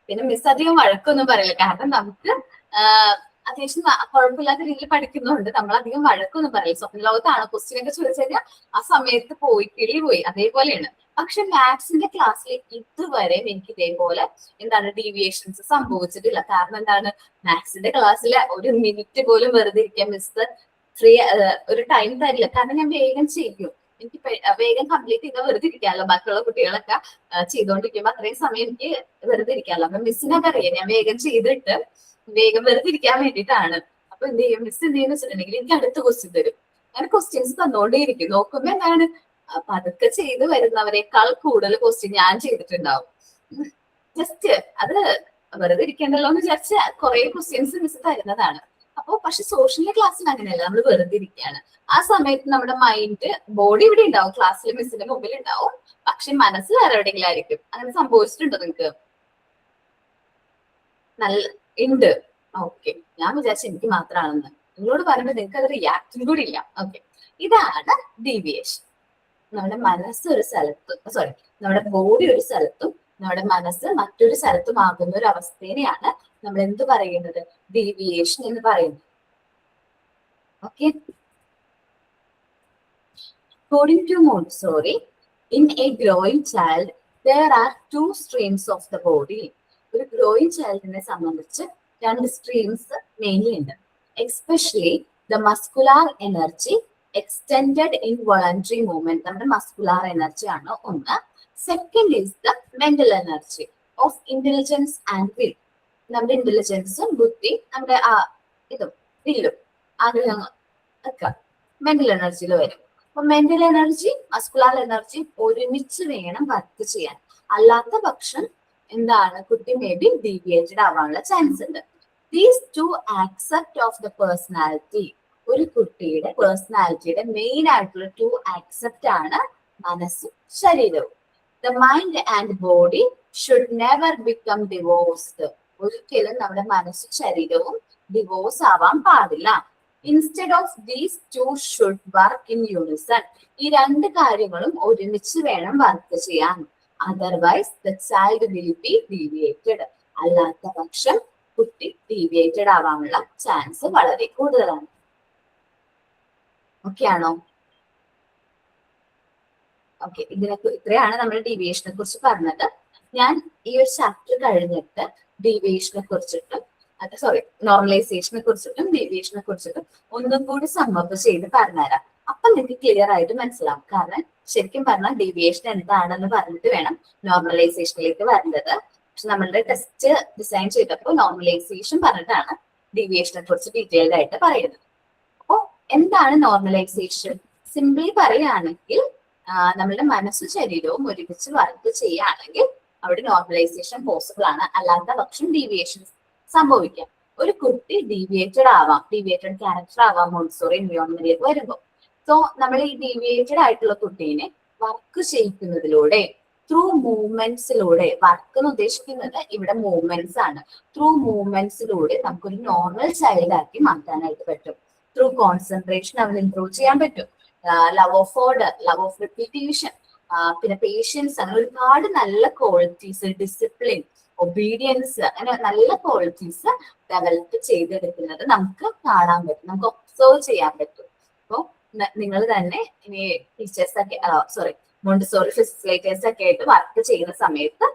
പിന്നെ മിസ് അധികം വഴക്കൊന്നും പറയില്ല, കാരണം നമുക്ക് അത്യാവശ്യം കുഴപ്പമില്ലാത്ത രീതിയിൽ പഠിക്കുന്നുണ്ട്, നമ്മൾ അധികം വഴക്കൊന്നും പറയില്ല. സ്വപ്ന ലോകത്താണ് ക്വസ്റ്റ്യൻ ഒക്കെ ചോദിച്ചു കഴിഞ്ഞാൽ ആ സമയത്ത് കിളി പോയി, അതേപോലെയാണ്. പക്ഷെ മാത്സിന്റെ ക്ലാസ്സിൽ ഇതുവരെ എനിക്ക് ഇതേപോലെ എന്താണ് ഡീവിയേഷൻസ് സംഭവിച്ചിട്ടില്ല. കാരണം എന്താണ്, മാത്സിന്റെ ക്ലാസ്സിൽ ഒരു മിനിറ്റ് പോലും വെറുതെ ഇരിക്കാൻ മിസ് ഫ്രീ ഒരു ടൈം തരില്ല. കാരണം ഞാൻ വേഗം ചെയ്യും, എനിക്ക് വേഗം കംപ്ലീറ്റ് ചെയ്താൽ വെറുതെ ഇരിക്കാമല്ലോ, ബാക്കിയുള്ള കുട്ടികളൊക്കെ ചെയ്തുകൊണ്ടിരിക്കുമ്പോ അത്രയും സമയം എനിക്ക് വെറുതെ ഇരിക്കാമല്ലോ. അപ്പൊ മിസ്സിനൊക്കെ അറിയാം ഞാൻ വേഗം ചെയ്തിട്ട് വേഗം വെറുതെ ഇരിക്കാൻ വേണ്ടിയിട്ടാണ്. അപ്പൊ എന്ത് ചെയ്യും, മിസ് എന്ത് ചെയ്യുന്ന വെച്ചിട്ടുണ്ടെങ്കിൽ എനിക്ക് അടുത്ത ക്വസ്റ്റ്യൻ തരും. അങ്ങനെ ക്വസ്റ്റ്യൻസ് തന്നോണ്ടേയിരിക്കും. നോക്കുമ്പോ എന്താണ്, പതുക്കെ ചെയ്ത് വരുന്നവരെക്കാൾ കൂടുതൽ ക്വസ്റ്റ്യൻ ഞാൻ ചെയ്തിട്ടുണ്ടാവും. ജസ്റ്റ് അത് വെറുതെ ഇരിക്കണ്ടല്ലോ എന്ന് വിചാരിച്ച് കുറെ ക്വസ്റ്റ്യൻസ് മിസ് തരുന്നതാണ്. അപ്പൊ പക്ഷെ സോഷ്യൽ ക്ലാസ്സിൽ അങ്ങനെയല്ല, നമ്മൾ വെറുതെ ഇരിക്കുകയാണ്. ആ സമയത്ത് നമ്മുടെ മൈൻഡ്, ബോഡി ഇവിടെ ഉണ്ടാവും, ക്ലാസ്സിൽ മിസ്സിന്റെ മുമ്പിൽ ഉണ്ടാവും, പക്ഷെ മനസ്സ് വേറെ എവിടെയെങ്കിലും ആയിരിക്കും. അങ്ങനെ സംഭവിച്ചിട്ടുണ്ടോ നിങ്ങൾക്ക്? നല്ല ഉണ്ട്. ഓക്കെ, ഞാൻ വിചാരിച്ചു എനിക്ക് മാത്രമാണെന്ന്. നിങ്ങളോട് പറയുമ്പോൾ നിങ്ങൾക്ക് അത് റിയാക്ഷൻ കൂടി ഇല്ല. ഓക്കെ, ഇതാണ് ഡീവിയേഷൻ. നമ്മുടെ മനസ്സ് ഒരു സ്ഥലത്തും, നമ്മുടെ ബോഡി ഒരു സ്ഥലത്തും നമ്മുടെ മനസ്സ് മറ്റൊരു സ്ഥലത്തും ആകുന്ന ഒരു അവസ്ഥേനെയാണ് നമ്മൾ എന്ത് പറയുന്നത്, ഡീവിയേഷൻ എന്ന് പറയുന്നത്. Okay, according to Montessori, in a growing child there are 2 streams of the body. ഒരു ഗ്രോയിങ് ചൈൽഡിനെ സംബന്ധിച്ച് 2 സ്ട്രീംസ് മെയിൻലി ഉണ്ട്. Especially the muscular energy extended in voluntary movement, നമ്മുടെ മസ്കുലാർ എനർജി ആണ് ഒന്ന്. Second is the mental energy of intelligence and will. നമ്മുടെ ഇന്റലിജൻസും ബുദ്ധി, നമ്മുടെ ഇതും വില്ലും ആഗ്രഹങ്ങൾ ഒക്കെ മെന്റൽ എനർജിയിൽ വരും. അപ്പൊ മെന്റൽ എനർജി മസ്കുലാർ എനർജി ഒരുമിച്ച് വേണം വർക്ക് ചെയ്യാൻ. അല്ലാത്ത പക്ഷം എന്താണ്, കുട്ടി മേ ബി ഡീവിയേറ്റഡ് ആവാനുള്ള ചാൻസ് ഉണ്ട്. These 2 accept of the personality, ഒരു കുട്ടിയുടെ പേഴ്സണാലിറ്റിയുടെ മെയിൻ ആയിട്ടുള്ള 2 ആക്സെപ്റ്റ് ആണ് മനസ്സും ശരീരവും. The mind and body should never become divorced. ഒരിക്കലും നമ്മുടെ മനസ്സും ശരീരവും ഡിവോഴ്സ് ആവാൻ പാടില്ല. Instead of these 2 should work in Unison. ഈ 2 കാര്യങ്ങളും ഒരുമിച്ച് വേണം വർക്ക് ചെയ്യാൻ. Otherwise the child will be deviated. അല്ലാത്ത പക്ഷം കുട്ടി ഡീവിയേറ്റഡ് ആവാനുള്ള ചാൻസ് വളരെ കൂടുതലാണ്. ഓക്കെ ആണോ? ഓക്കെ, ഇത്രയാണ് നമ്മൾ ഡീവിയേഷനെ കുറിച്ച് പറഞ്ഞത്. ഞാൻ ഈ ഒരു ചാപ്റ്റർ കഴിഞ്ഞിട്ട് ഡീവിയേഷനെ കുറിച്ചിട്ടും നോർമലൈസേഷനെ കുറിച്ചിട്ടും ഡീവിയേഷനെ കുറിച്ചിട്ടും ഒന്നും കൂടി സമ്മപ്പ് ചെയ്ത് പറഞ്ഞുതരാം. അപ്പൊ നിങ്ങൾക്ക് ക്ലിയർ ആയിട്ട് മനസ്സിലാവും. കാരണം ശരിക്കും പറഞ്ഞാൽ ഡീവിയേഷൻ എന്താണെന്ന് പറഞ്ഞിട്ട് വേണം നോർമലൈസേഷനിലേക്ക് വരേണ്ടത്. പക്ഷെ നമ്മളുടെ ടെസ്റ്റ് ഡിസൈൻ ചെയ്തപ്പോൾ നോർമലൈസേഷൻ പറഞ്ഞിട്ടാണ് ഡീവിയേഷനെ കുറിച്ച് ഡീറ്റെയിൽഡ് ആയിട്ട് പറയുന്നത്. അപ്പോ എന്താണ് നോർമലൈസേഷൻ? സിംപ്ലി പറയുകയാണെങ്കിൽ നമ്മളുടെ മനസ്സും ശരീരവും ഒരുമിച്ച് വർക്ക് ചെയ്യുകയാണെങ്കിൽ അവിടെ നോർമലൈസേഷൻ പോസിബിൾ ആണ്. അല്ലാത്ത പക്ഷം ഡീവിയേഷൻ സംഭവിക്കാം. ഒരു കുട്ടി ഡീവിയേറ്റഡ് ആവാം, ഡീവിയേറ്റഡ് ക്യാരക്ടർ ആവാം മോണ്ടിസോറി എൻവയോൺമെന്റിലേക്ക് വരുമ്പോൾ. സോ നമ്മൾ ഈ ഡീവിയേറ്റഡ് ആയിട്ടുള്ള കുട്ടീനെ വർക്ക് ചെയ്യിക്കുന്നതിലൂടെ ത്രൂ മൂവ്മെന്റ്സിലൂടെ, വർക്ക് എന്ന് ഉദ്ദേശിക്കുന്നത് ഇവിടെ മൂവ്മെന്റ്സ് ആണ്, ത്രൂ മൂവ്മെന്റ്സിലൂടെ നമുക്കൊരു നോർമൽ ചൈൽഡ് ആക്കി മാറ്റാനായിട്ട് പറ്റും. ത്രൂ കോൺസെൻട്രേഷൻ അവന് ഇംപ്രൂവ് ചെയ്യാൻ പറ്റും. Love of order, love of repetition, പിന്നെ പേഷ്യൻസ്, അങ്ങനെ ഒരുപാട് നല്ല ക്വാളിറ്റീസ്, ഡിസിപ്ലിൻ, ഒബീഡിയൻസ്, അങ്ങനെ നല്ല ക്വാളിറ്റീസ് ഡെവലപ്പ് ചെയ്തെടുക്കുന്നത് നമുക്ക് കാണാൻ പറ്റും, നമുക്ക് ഒബ്സർവ് ചെയ്യാൻ പറ്റും. അപ്പോൾ നിങ്ങൾ തന്നെ ഇനി ടീച്ചേഴ്സ് ഒക്കെ മോണ്ടിസോറി ഫെസിലിറ്റേഴ്സ് ഒക്കെ ആയിട്ട് വർക്ക് ചെയ്യുന്ന സമയത്ത്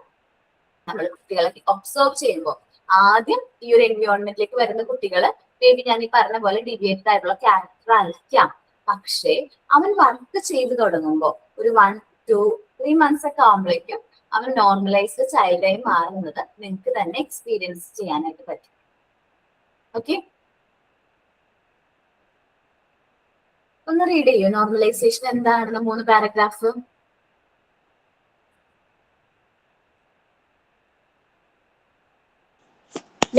നമ്മൾ കുട്ടികളെ ഒബ്സർവ് ചെയ്യുമ്പോൾ ആദ്യം ഈ ഒരു എൻവയോൺമെന്റിലേക്ക് വരുന്ന കുട്ടികൾ മേ ബി ഞാൻ ഈ പറഞ്ഞ പോലെ ഡീവിയേറ്റഡ് ആയിട്ടുള്ള ക്യാരക്ടർ ആയിരിക്കാം. പക്ഷേ അവൻ വർക്ക് ചെയ്ത് തുടങ്ങുമ്പോൾ ഒരു 1 to 3 months ഒക്കെ ആകുമ്പോഴേക്കും അവൻ നോർമലൈസ്ഡ് ചൈൽഡായി മാറുന്നത് നിങ്ങൾക്ക് തന്നെ എക്സ്പീരിയൻസ് ചെയ്യാനായിട്ട് പറ്റും. ഓക്കെ, ഒന്ന് റീഡ് ചെയ്യൂ നോർമലൈസേഷൻ എന്താണെന്ന് 3 പാരഗ്രാഫ്.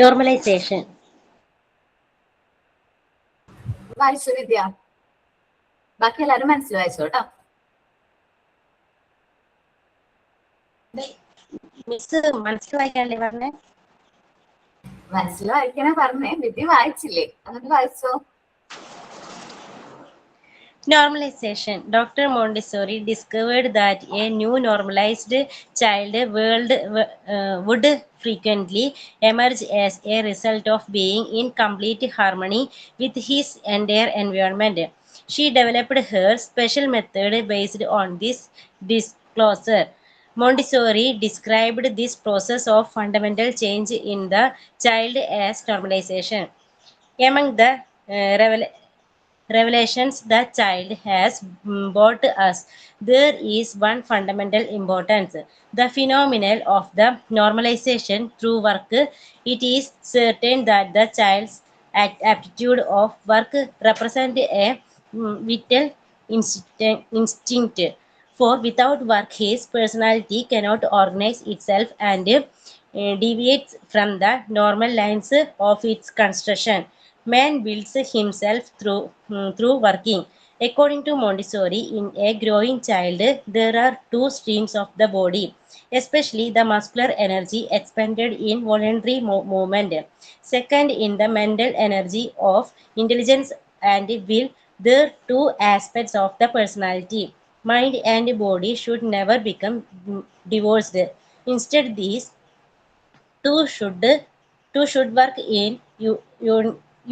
Normalization. വായിച്ചു വിദ്യ, ബാക്കി എല്ലാവരും മനസ്സിൽ വായിച്ചോ കേട്ടോ. മിസ് മനസ്സിലായില്ലേ പറഞ്ഞേ? മനസ്സിൽ വായിക്കാനാ പറഞ്ഞേ, വിദ്യ വായിച്ചില്ലേ? എന്നിട്ട് വായിച്ചോ. Normalization. Dr. Montessori discovered that a new normalized child would frequently emerge as a result of being in complete harmony with his entire environment. She developed her special method based on this disclosure. Montessori described this process of fundamental change in the child as normalization. Among the revelations the child has brought us, there is one fundamental importance: the phenomenon of the normalization through work. It is certain that the child's aptitude of work represents a vital instinct, for without work his personality cannot organize itself and deviates from the normal lines of its construction. Man builds himself through working. According to Montessori, in a growing child, there are 2 streams of the body, especially the muscular energy expended in voluntary movement. Second, in the mental energy of intelligence and will. There are 2 aspects of the personality. Mind and body should never become divorced. Instead, these two should work in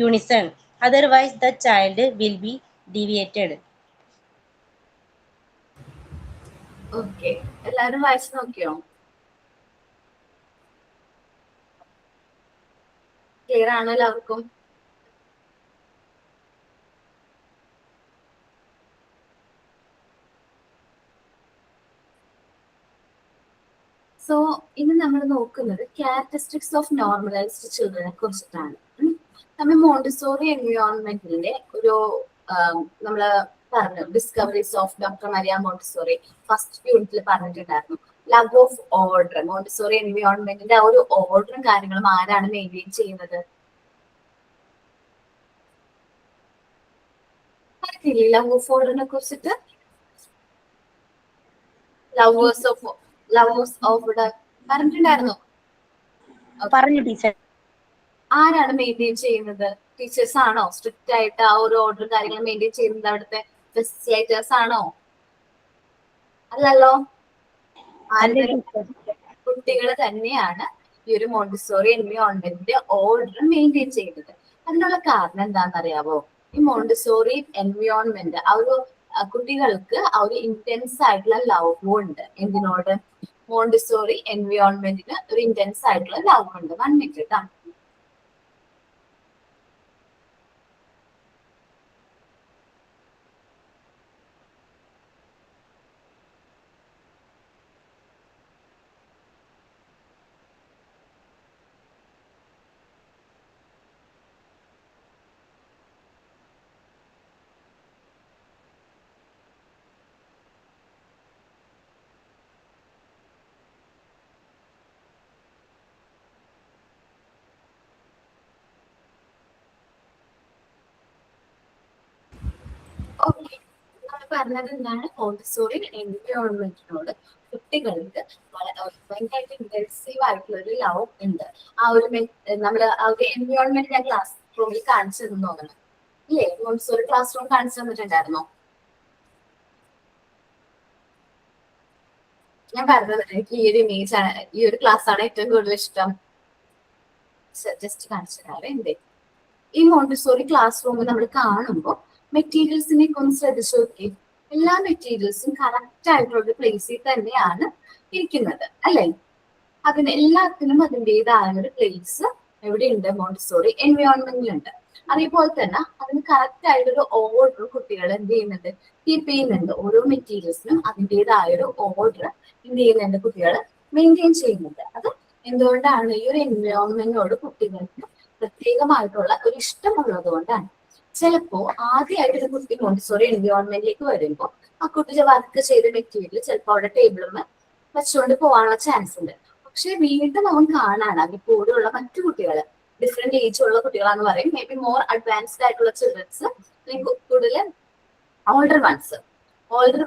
unison. Otherwise, the child will be deviated. Okay, എല്ലാവരും വായിച്ചു നോക്കിയോ? Clear ആണോ എല്ലാവർക്കും? So ഇനി നമ്മൾ നോക്കുന്നത് characteristics of normalised ചിൽഡ്രനെ കുറിച്ചിട്ടാണ്. നമ്മൾ മോണ്ടിസോറി എൻവയോൺമെന്റിന്റെ ഒരു നമ്മള് പറഞ്ഞു discoveries of doctor Maria Montessori first യൂണിറ്റിൽ പറഞ്ഞിട്ടുണ്ടായിരുന്നു. ലവ് ഓഫ് ഓർഡർ, മോണ്ടിസോറി എൻവയോൺമെന്റിന്റെ ആ ഒരു ഓർഡറും കാര്യങ്ങളും ആരാണ് മെയിൻറ്റെയിൻ ചെയ്യുന്നത്? ലവ് ഓഫ് ഓർഡറിനെ കുറിച്ചിട്ട് ലവേഴ്സ് ഓഫ് പറഞ്ഞിട്ടുണ്ടായിരുന്നു. പറഞ്ഞു ടീച്ചർ. ആരാണ് മെയിൻറ്റെയിൻ ചെയ്യുന്നത്? ടീച്ചേഴ്സ് ആണോ സ്ട്രിക്റ്റ് ആയിട്ട് ആ ഒരു ഓർഡർ കാര്യങ്ങൾ മെയിൻറ്റെയിൻ ചെയ്യുന്നത്? അവിടുത്തെ ഫെസിലിറ്റേഴ്സ് ആണോ? അല്ലല്ലോ, കുട്ടികൾ തന്നെയാണ് ഈ ഒരു മോണ്ടിസോറി എൻവയോൺമെന്റിന്റെ ഓർഡർ മെയിൻറ്റെയിൻ ചെയ്യുന്നത്. അതിനുള്ള കാരണം എന്താണെന്നറിയാവോ? ഈ മോണ്ടിസോറി എൻവയോൺമെന്റ് ആ ഒരു കുട്ടികൾക്ക് ആ ഒരു ഇന്റൻസ് ആയിട്ടുള്ള ലവ് ഉണ്ട്. എന്തിനോട്? മോണ്ടിസോറി എൻവയോൺമെന്റിന് ഒരു ഇന്റൻസ് ആയിട്ടുള്ള ലവ് ഉണ്ട്. 1 minute കേട്ടോ. ഓക്കെ, നമ്മൾ പറഞ്ഞത് എന്താണ്? മോണ്ടിസോറി എൻവയോൺമെന്റിനോട് കുട്ടികൾക്ക് ഭയങ്കരമായിട്ട് ഇന്റൻസീവ് ആയിട്ടുള്ള ഒരു ലവ് ഉണ്ട്. ആ ഒരു നമ്മൾ ആ ഒരു എൻവയോൺമെന്റ് ഞാൻ ക്ലാസ് റൂമിൽ കാണിച്ചു തന്നു തോന്നുന്നു ഇല്ലേ? മോണ്ടിസോറി ക്ലാസ് റൂം കാണിച്ചു തന്നിട്ടുണ്ടായിരുന്നോ? ഞാൻ പറഞ്ഞത് എനിക്ക് ഈ ഒരു ഇമേജ് ആണ്, ഈ ഒരു ക്ലാസ് ആണ് ഏറ്റവും കൂടുതൽ ഇഷ്ടം. ജസ്റ്റ് കാണിച്ചു തരാവേ. എന്തേ ഈ മോണ്ടിസോറി ക്ലാസ് റൂം നമ്മൾ കാണുമ്പോൾ മെറ്റീരിയൽസിനെ ഒന്ന് ശ്രദ്ധിച്ചു നോക്കി. എല്ലാ മെറ്റീരിയൽസും കറക്റ്റ് ആയിട്ടുള്ള ഒരു പ്ലേസിൽ തന്നെയാണ് ഇരിക്കുന്നത് അല്ലേ? അതിന് എല്ലാത്തിനും അതിൻ്റെതായ ഒരു പ്ലേസ് എവിടെയുണ്ട്? മോണ്ടിസോറി എൻവയോൺമെന്റിലുണ്ട്. അതേപോലെ തന്നെ അതിന് കറക്റ്റ് ആയിട്ടൊരു ഓർഡർ കുട്ടികൾ എന്ത് ചെയ്യുന്നുണ്ട്? കീപ്പ് ചെയ്യുന്നുണ്ട്. ഓരോ മെറ്റീരിയൽസിനും അതിൻ്റെതായ ഒരു ഓർഡർ എന്ത് ചെയ്യുന്നുണ്ട്? കുട്ടികൾ മെയിൻറ്റെയിൻ ചെയ്യുന്നുണ്ട്. അത് എന്തുകൊണ്ടാണ്? ഈ ഒരു എൻവയോൺമെന്റിനോട് കുട്ടികൾക്ക് പ്രത്യേകമായിട്ടുള്ള ഒരു ഇഷ്ടമുള്ളത് കൊണ്ടാണ്. ചിലപ്പോ ആദ്യമായിട്ട് ഒരു കുട്ടി മോണ്ടിസോറി എൻവയോൺമെന്റിലേക്ക് വരുമ്പോൾ ആ കുട്ടി വർക്ക് ചെയ്ത മെറ്റീരിയൽ ചിലപ്പോൾ അവിടെ ടേബിളിൽ വെച്ചുകൊണ്ട് പോകാനുള്ള ചാൻസ് ഉണ്ട്. പക്ഷെ വീണ്ടും അവൻ കാണാണ് അതിൽ കൂടെയുള്ള മറ്റു കുട്ടികൾ, ഡിഫറെന്റ് ഏജ് ഉള്ള കുട്ടികളാന്ന് പറയും, മേ ബി മോർ അഡ്വാൻസ്ഡ് ആയിട്ടുള്ള ചിൽഡ്രൻസ്, കൂടുതൽ ഓൾഡർ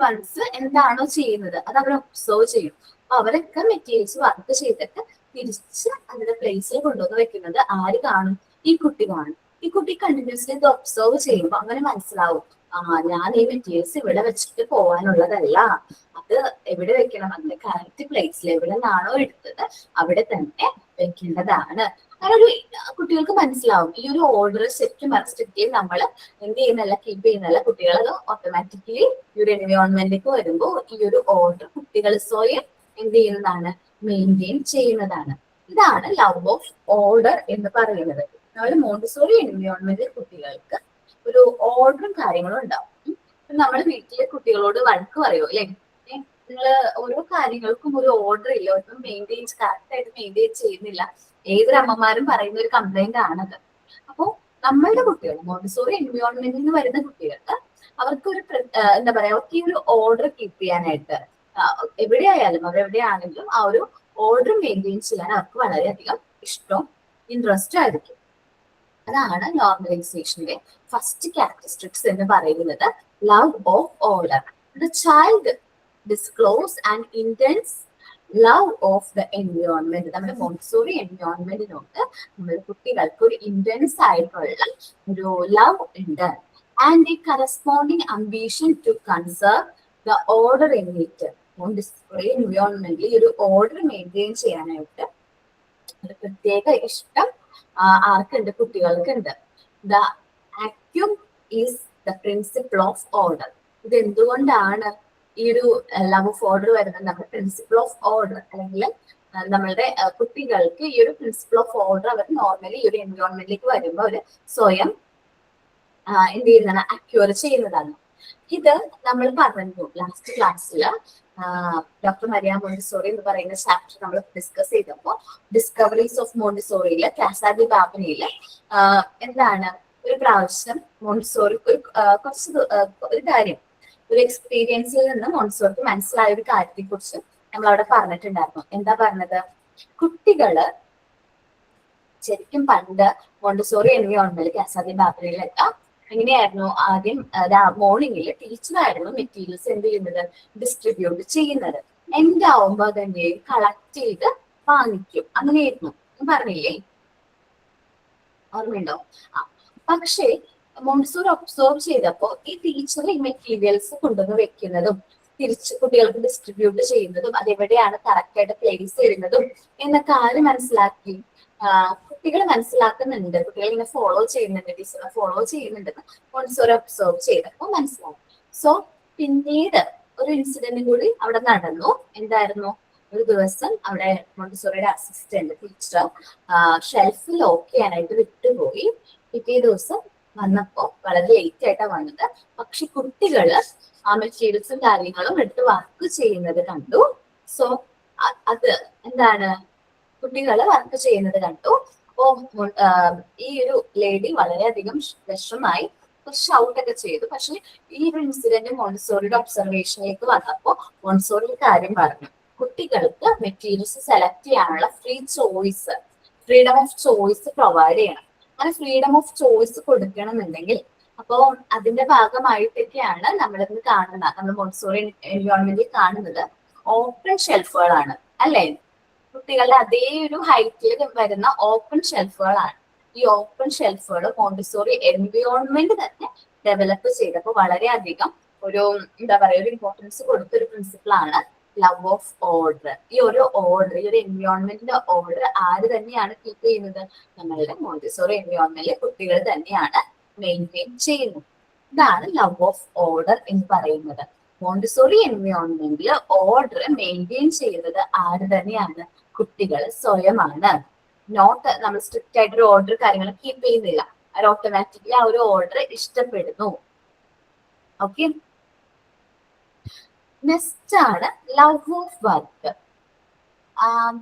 വൺസ് എന്താണോ ചെയ്യുന്നത് അത് അവർ ഒബ്സർവ് ചെയ്യും. അപ്പൊ അവരൊക്കെ മെറ്റീരിയൽസ് വർക്ക് ചെയ്തിട്ട് തിരിച്ച് അതിന്റെ പ്ലേസിൽ കൊണ്ടുവന്ന് വെക്കുന്നത് ആര് കാണും? ഈ കുട്ടി കാണും. ഈ കുട്ടി കണ്ടിന്യൂസ്ലി ഇത് ഒബ്സർവ് ചെയ്യുമ്പോൾ അങ്ങനെ മനസ്സിലാവും, ആ ഞാൻ ഈ മെറ്റീരിയൽസ് ഇവിടെ വെച്ചിട്ട് പോകാനുള്ളതല്ല, അത് എവിടെ വെക്കണം? അതിന്റെ കറക്റ്റ് പ്ലേസിൽ എവിടെ നിന്നാണോ എടുത്തത് അവിടെ തന്നെ വെക്കേണ്ടതാണ്. അങ്ങനെ ഒരു കുട്ടികൾക്ക് മനസ്സിലാവും. ഈ ഒരു ഓർഡർ ശരിക്കും നമ്മൾ എന്ത് ചെയ്യുന്നല്ല, കീപ്പ് ചെയ്യുന്നല്ല, കുട്ടികൾ അത് ഓട്ടോമാറ്റിക്കലി ഈ ഒരു എൻവയോൺമെന്റിലേക്ക് വരുമ്പോൾ ഈ ഒരു ഓർഡർ കുട്ടികൾ സ്വയം എന്ത് ചെയ്യുന്നതാണ്? മെയിൻറ്റെയിൻ ചെയ്യുന്നതാണ്. ഇതാണ് ലവ് ഓഫ് ഓർഡർ എന്ന് പറയുന്നത്. നമ്മൾ മോണ്ടിസോറി എൻവയോൺമെന്റിൽ കുട്ടികൾക്ക് ഒരു ഓർഡറും കാര്യങ്ങളും ഉണ്ടാവും. നമ്മൾ വീട്ടിലെ കുട്ടികളോട് വഴക്ക് പറയോ അല്ലെ? നിങ്ങൾ ഓരോ കാര്യങ്ങൾക്കും ഒരു ഓർഡർ ഇല്ല, ഒന്നും കറക്റ്റ് ആയിട്ട് മെയിൻറ്റെയിൻ ചെയ്യുന്നില്ല. ഏതൊരു അമ്മമാരും പറയുന്ന ഒരു കംപ്ലൈന്റ് ആണത്. അപ്പോ നമ്മളുടെ കുട്ടികൾ മോണ്ടിസോറി എൻവയോൺമെന്റിൽ നിന്ന് വരുന്ന കുട്ടികൾക്ക് അവർക്കൊരു എന്താ പറയാ, അവർക്ക് ഈ ഒരു ഓർഡർ കീപ്പ് ചെയ്യാനായിട്ട് എവിടെയായാലും അവരെവിടെയാണെങ്കിലും ആ ഒരു ഓർഡർ മെയിൻറ്റെയിൻ ചെയ്യാൻ അവർക്ക് വളരെയധികം ഇഷ്ടവും ഇൻട്രസ്റ്റും ആയിരിക്കും. അതാണ് നോർമലൈസേഷന്റെ ഫസ്റ്റ് ക്യാരക്ടറിസ്റ്റിക്സ് എന്ന് പറയുന്നത്. Love of order. The child disclose and intense love of the environment. നമ്മുടെ മോണ്ടിസോറി എൻവയോൺമെന്റിനോട് നമ്മുടെ കുട്ടികൾക്ക് ഒരു ഇന്റൻസ് ആയിട്ടുള്ള ഒരു ലവ് ഉണ്ട്. And the corresponding ambition to conserve the order in it. Montessori എൻവയോൺമെന്റിൽ ഈ ഒരു ഓർഡർ മെയിൻറ്റെയിൻ ചെയ്യാനായിട്ട് ഒരു പ്രത്യേക ഇഷ്ടം ആർക്കുണ്ട്? കുട്ടികൾക്കുണ്ട്. The axiom is the principle of order. ഇത് എന്തുകൊണ്ടാണ് ഈ ഒരു ലവ് ഓഫ് ഓർഡർ വരുന്നത്? നമ്മുടെ പ്രിൻസിപ്പിൾ ഓഫ് ഓർഡർ അല്ലെങ്കിൽ നമ്മളുടെ കുട്ടികൾക്ക് ഈ ഒരു പ്രിൻസിപ്പിൾ ഓഫ് ഓർഡർ അവർ നോർമലി ഈ ഒരു എൻവയോൺമെന്റിലേക്ക് വരുമ്പോൾ അവർ സ്വയം എന്ത് ചെയ്യുന്നതാണ്? അക്യൂർ ചെയ്യുന്നതാണ്. ഇത് നമ്മൾ പറഞ്ഞു ലാസ്റ്റ് ക്ലാസ്സിൽ ഡോക്ടർ മരിയ മോണ്ടിസോറി എന്ന് പറയുന്ന ചാപ്റ്റർ നമ്മൾ ഡിസ്കസ് ചെയ്തപ്പോൾ ഡിസ്കവറീസ് ഓഫ് മോണ്ടിസോറിയില് കാസാ ഡി ബാബനിയില് എന്താണ് ഒരു പ്രാവശ്യം മോണ്ടിസോറി കുറച്ച് ഒരു കാര്യം, ഒരു എക്സ്പീരിയൻസിൽ നിന്ന് മോണ്ടിസോറിക്ക് മനസ്സിലായ ഒരു കാര്യത്തെ കുറിച്ച് നമ്മൾ അവിടെ പറഞ്ഞിട്ടുണ്ടായിരുന്നു. എന്താ പറഞ്ഞത്? കുട്ടികള് ശരിക്കും പണ്ട് മോണ്ടിസോറി എൻവയോൺമെന്റിൽ കാസാ ഡി ബാബനിയിലൊക്കെ എങ്ങനെയായിരുന്നു? ആദ്യം മോർണിംഗിൽ ടീച്ചറായിരുന്നു മെറ്റീരിയൽസ് എന്ത് ചെയ്യുന്നത്? ഡിസ്ട്രിബ്യൂട്ട് ചെയ്യുന്നത്. എൻഡ് ആവുമ്പോ തന്നെ കളക്ട് ചെയ്ത് വാങ്ങിക്കും. അങ്ങനെയായിരുന്നു, പറഞ്ഞില്ലേ? ഓർമ്മയുണ്ടോ? പക്ഷേ മോണ്ടിസോറി ഒബ്സർവ് ചെയ്തപ്പോ ഈ ടീച്ചർ ഈ മെറ്റീരിയൽസ് കൊണ്ടുവന്ന് വെക്കുന്നതും തിരിച്ച് കുട്ടികൾക്ക് ഡിസ്ട്രിബ്യൂട്ട് ചെയ്യുന്നതും അതെവിടെയാണ് കറക്റ്റ് ആയിട്ട് പ്ലേസ് ചെയ്യുന്നതും എന്നൊക്കെ ആര് മനസ്സിലാക്കി? കുട്ടികൾ മനസ്സിലാക്കുന്നുണ്ട്, കുട്ടികൾ ഇങ്ങനെ ഫോളോ ചെയ്യുന്നുണ്ട്, ടീച്ചറെ ഫോളോ ചെയ്യുന്നുണ്ടെന്ന് മോണ്ടിസോറി ഒബ്സർവ് ചെയ്തപ്പോൾ മനസ്സിലാവും. സോ പിന്നീട് ഒരു ഇൻസിഡന്റും കൂടി അവിടെ നടന്നു. എന്തായിരുന്നു? ഒരു ദിവസം അവിടെ മോണ്ടിസോറിയുടെ അസിസ്റ്റന്റ് ടീച്ചർ ഷെൽഫ് ലോക്ക് ചെയ്യാനായിട്ട് വിട്ടുപോയി. പിറ്റേ ദിവസം വന്നപ്പോ വളരെ ലേറ്റ് ആയിട്ടാണ് വന്നത്. പക്ഷെ കുട്ടികള് ആ മെറ്റീരിയൽസും കാര്യങ്ങളും എടുത്ത് വർക്ക് ചെയ്യുന്നത് കണ്ടു. സോ അത് എന്താണ്? കുട്ടികള് വർക്ക് ചെയ്യുന്നത് കണ്ടു. അപ്പോ ഈ ഒരു ലേഡി വളരെയധികം വിഷമായി, ഷൗട്ട് ഒക്കെ ചെയ്തു. പക്ഷെ ഈ ഒരു ഇൻസിഡന്റ് മോണ്ടിസോറിയുടെ ഒബ്സർവേഷനിലേക്ക് വന്നപ്പോ മോണ്ടിസോറി കാര്യം പറഞ്ഞു, കുട്ടികൾക്ക് മെറ്റീരിയൽസ് സെലക്ട് ചെയ്യാനുള്ള ഫ്രീഡം ഓഫ് ചോയ്സ് പ്രൊവൈഡ് ചെയ്യണം. അങ്ങനെ ഫ്രീഡം ഓഫ് ചോയ്സ് കൊടുക്കണമെന്നുണ്ടെങ്കിൽ അപ്പോ അതിന്റെ ഭാഗമായിട്ടൊക്കെയാണ് നമ്മളിന്ന് കാണുന്ന നമ്മൾ മോണ്ടിസോറി എൻവയോൺമെന്റിൽ കാണുന്നത് ഓപ്പൺ ഷെൽഫുകളാണ് അല്ലെ. കുട്ടികളുടെ അതേ ഒരു ഹൈറ്റിൽ വരുന്ന ഓപ്പൺ ഷെൽഫുകളാണ്. ഈ ഓപ്പൺ ഷെൽഫുകൾ മോണ്ടിസോറി എൻവയോൺമെന്റ് തന്നെ ഡെവലപ്പ് ചെയ്തപ്പോൾ വളരെയധികം ഒരു എന്താ പറയുക ഒരു ഇമ്പോർട്ടൻസ് കൊടുത്തൊരു പ്രിൻസിപ്പിൾ ആണ് ലവ് ഓഫ് ഓർഡർ. ഈ ഒരു ഓർഡർ, ഈ ഒരു എൻവയോൺമെന്റിന്റെ ഓർഡർ ആര് തന്നെയാണ് കീപ്പ് ചെയ്യുന്നത്? നമ്മളുടെ മോണ്ടിസോറി എൻവയോൺമെന്റിലെ കുട്ടികൾ തന്നെയാണ് മെയിൻറ്റെയിൻ ചെയ്യുന്നത്. ഇതാണ് ലവ് ഓഫ് ഓർഡർ എന്ന് പറയുന്നത്. മോണ്ടിസോറി എൻവയോൺമെന്റിൽ ഓർഡർ മെയിൻറ്റെയിൻ ചെയ്യുന്നത് ആര് തന്നെയാണ്? കുട്ടികൾ സ്വയമാണ്. നോട്ട് നമ്മൾ സ്ട്രിക്റ്റ് ആയിട്ടൊരു ഓർഡർ കാര്യങ്ങൾ കീപ്പ് ചെയ്യുന്നില്ല, അവർ ഓട്ടോമാറ്റിക്കലി ആ ഒരു ഓർഡർ ഇഷ്ടപ്പെടുന്നു. ഓക്കെ, നെക്സ്റ്റ് ആണ് love of work.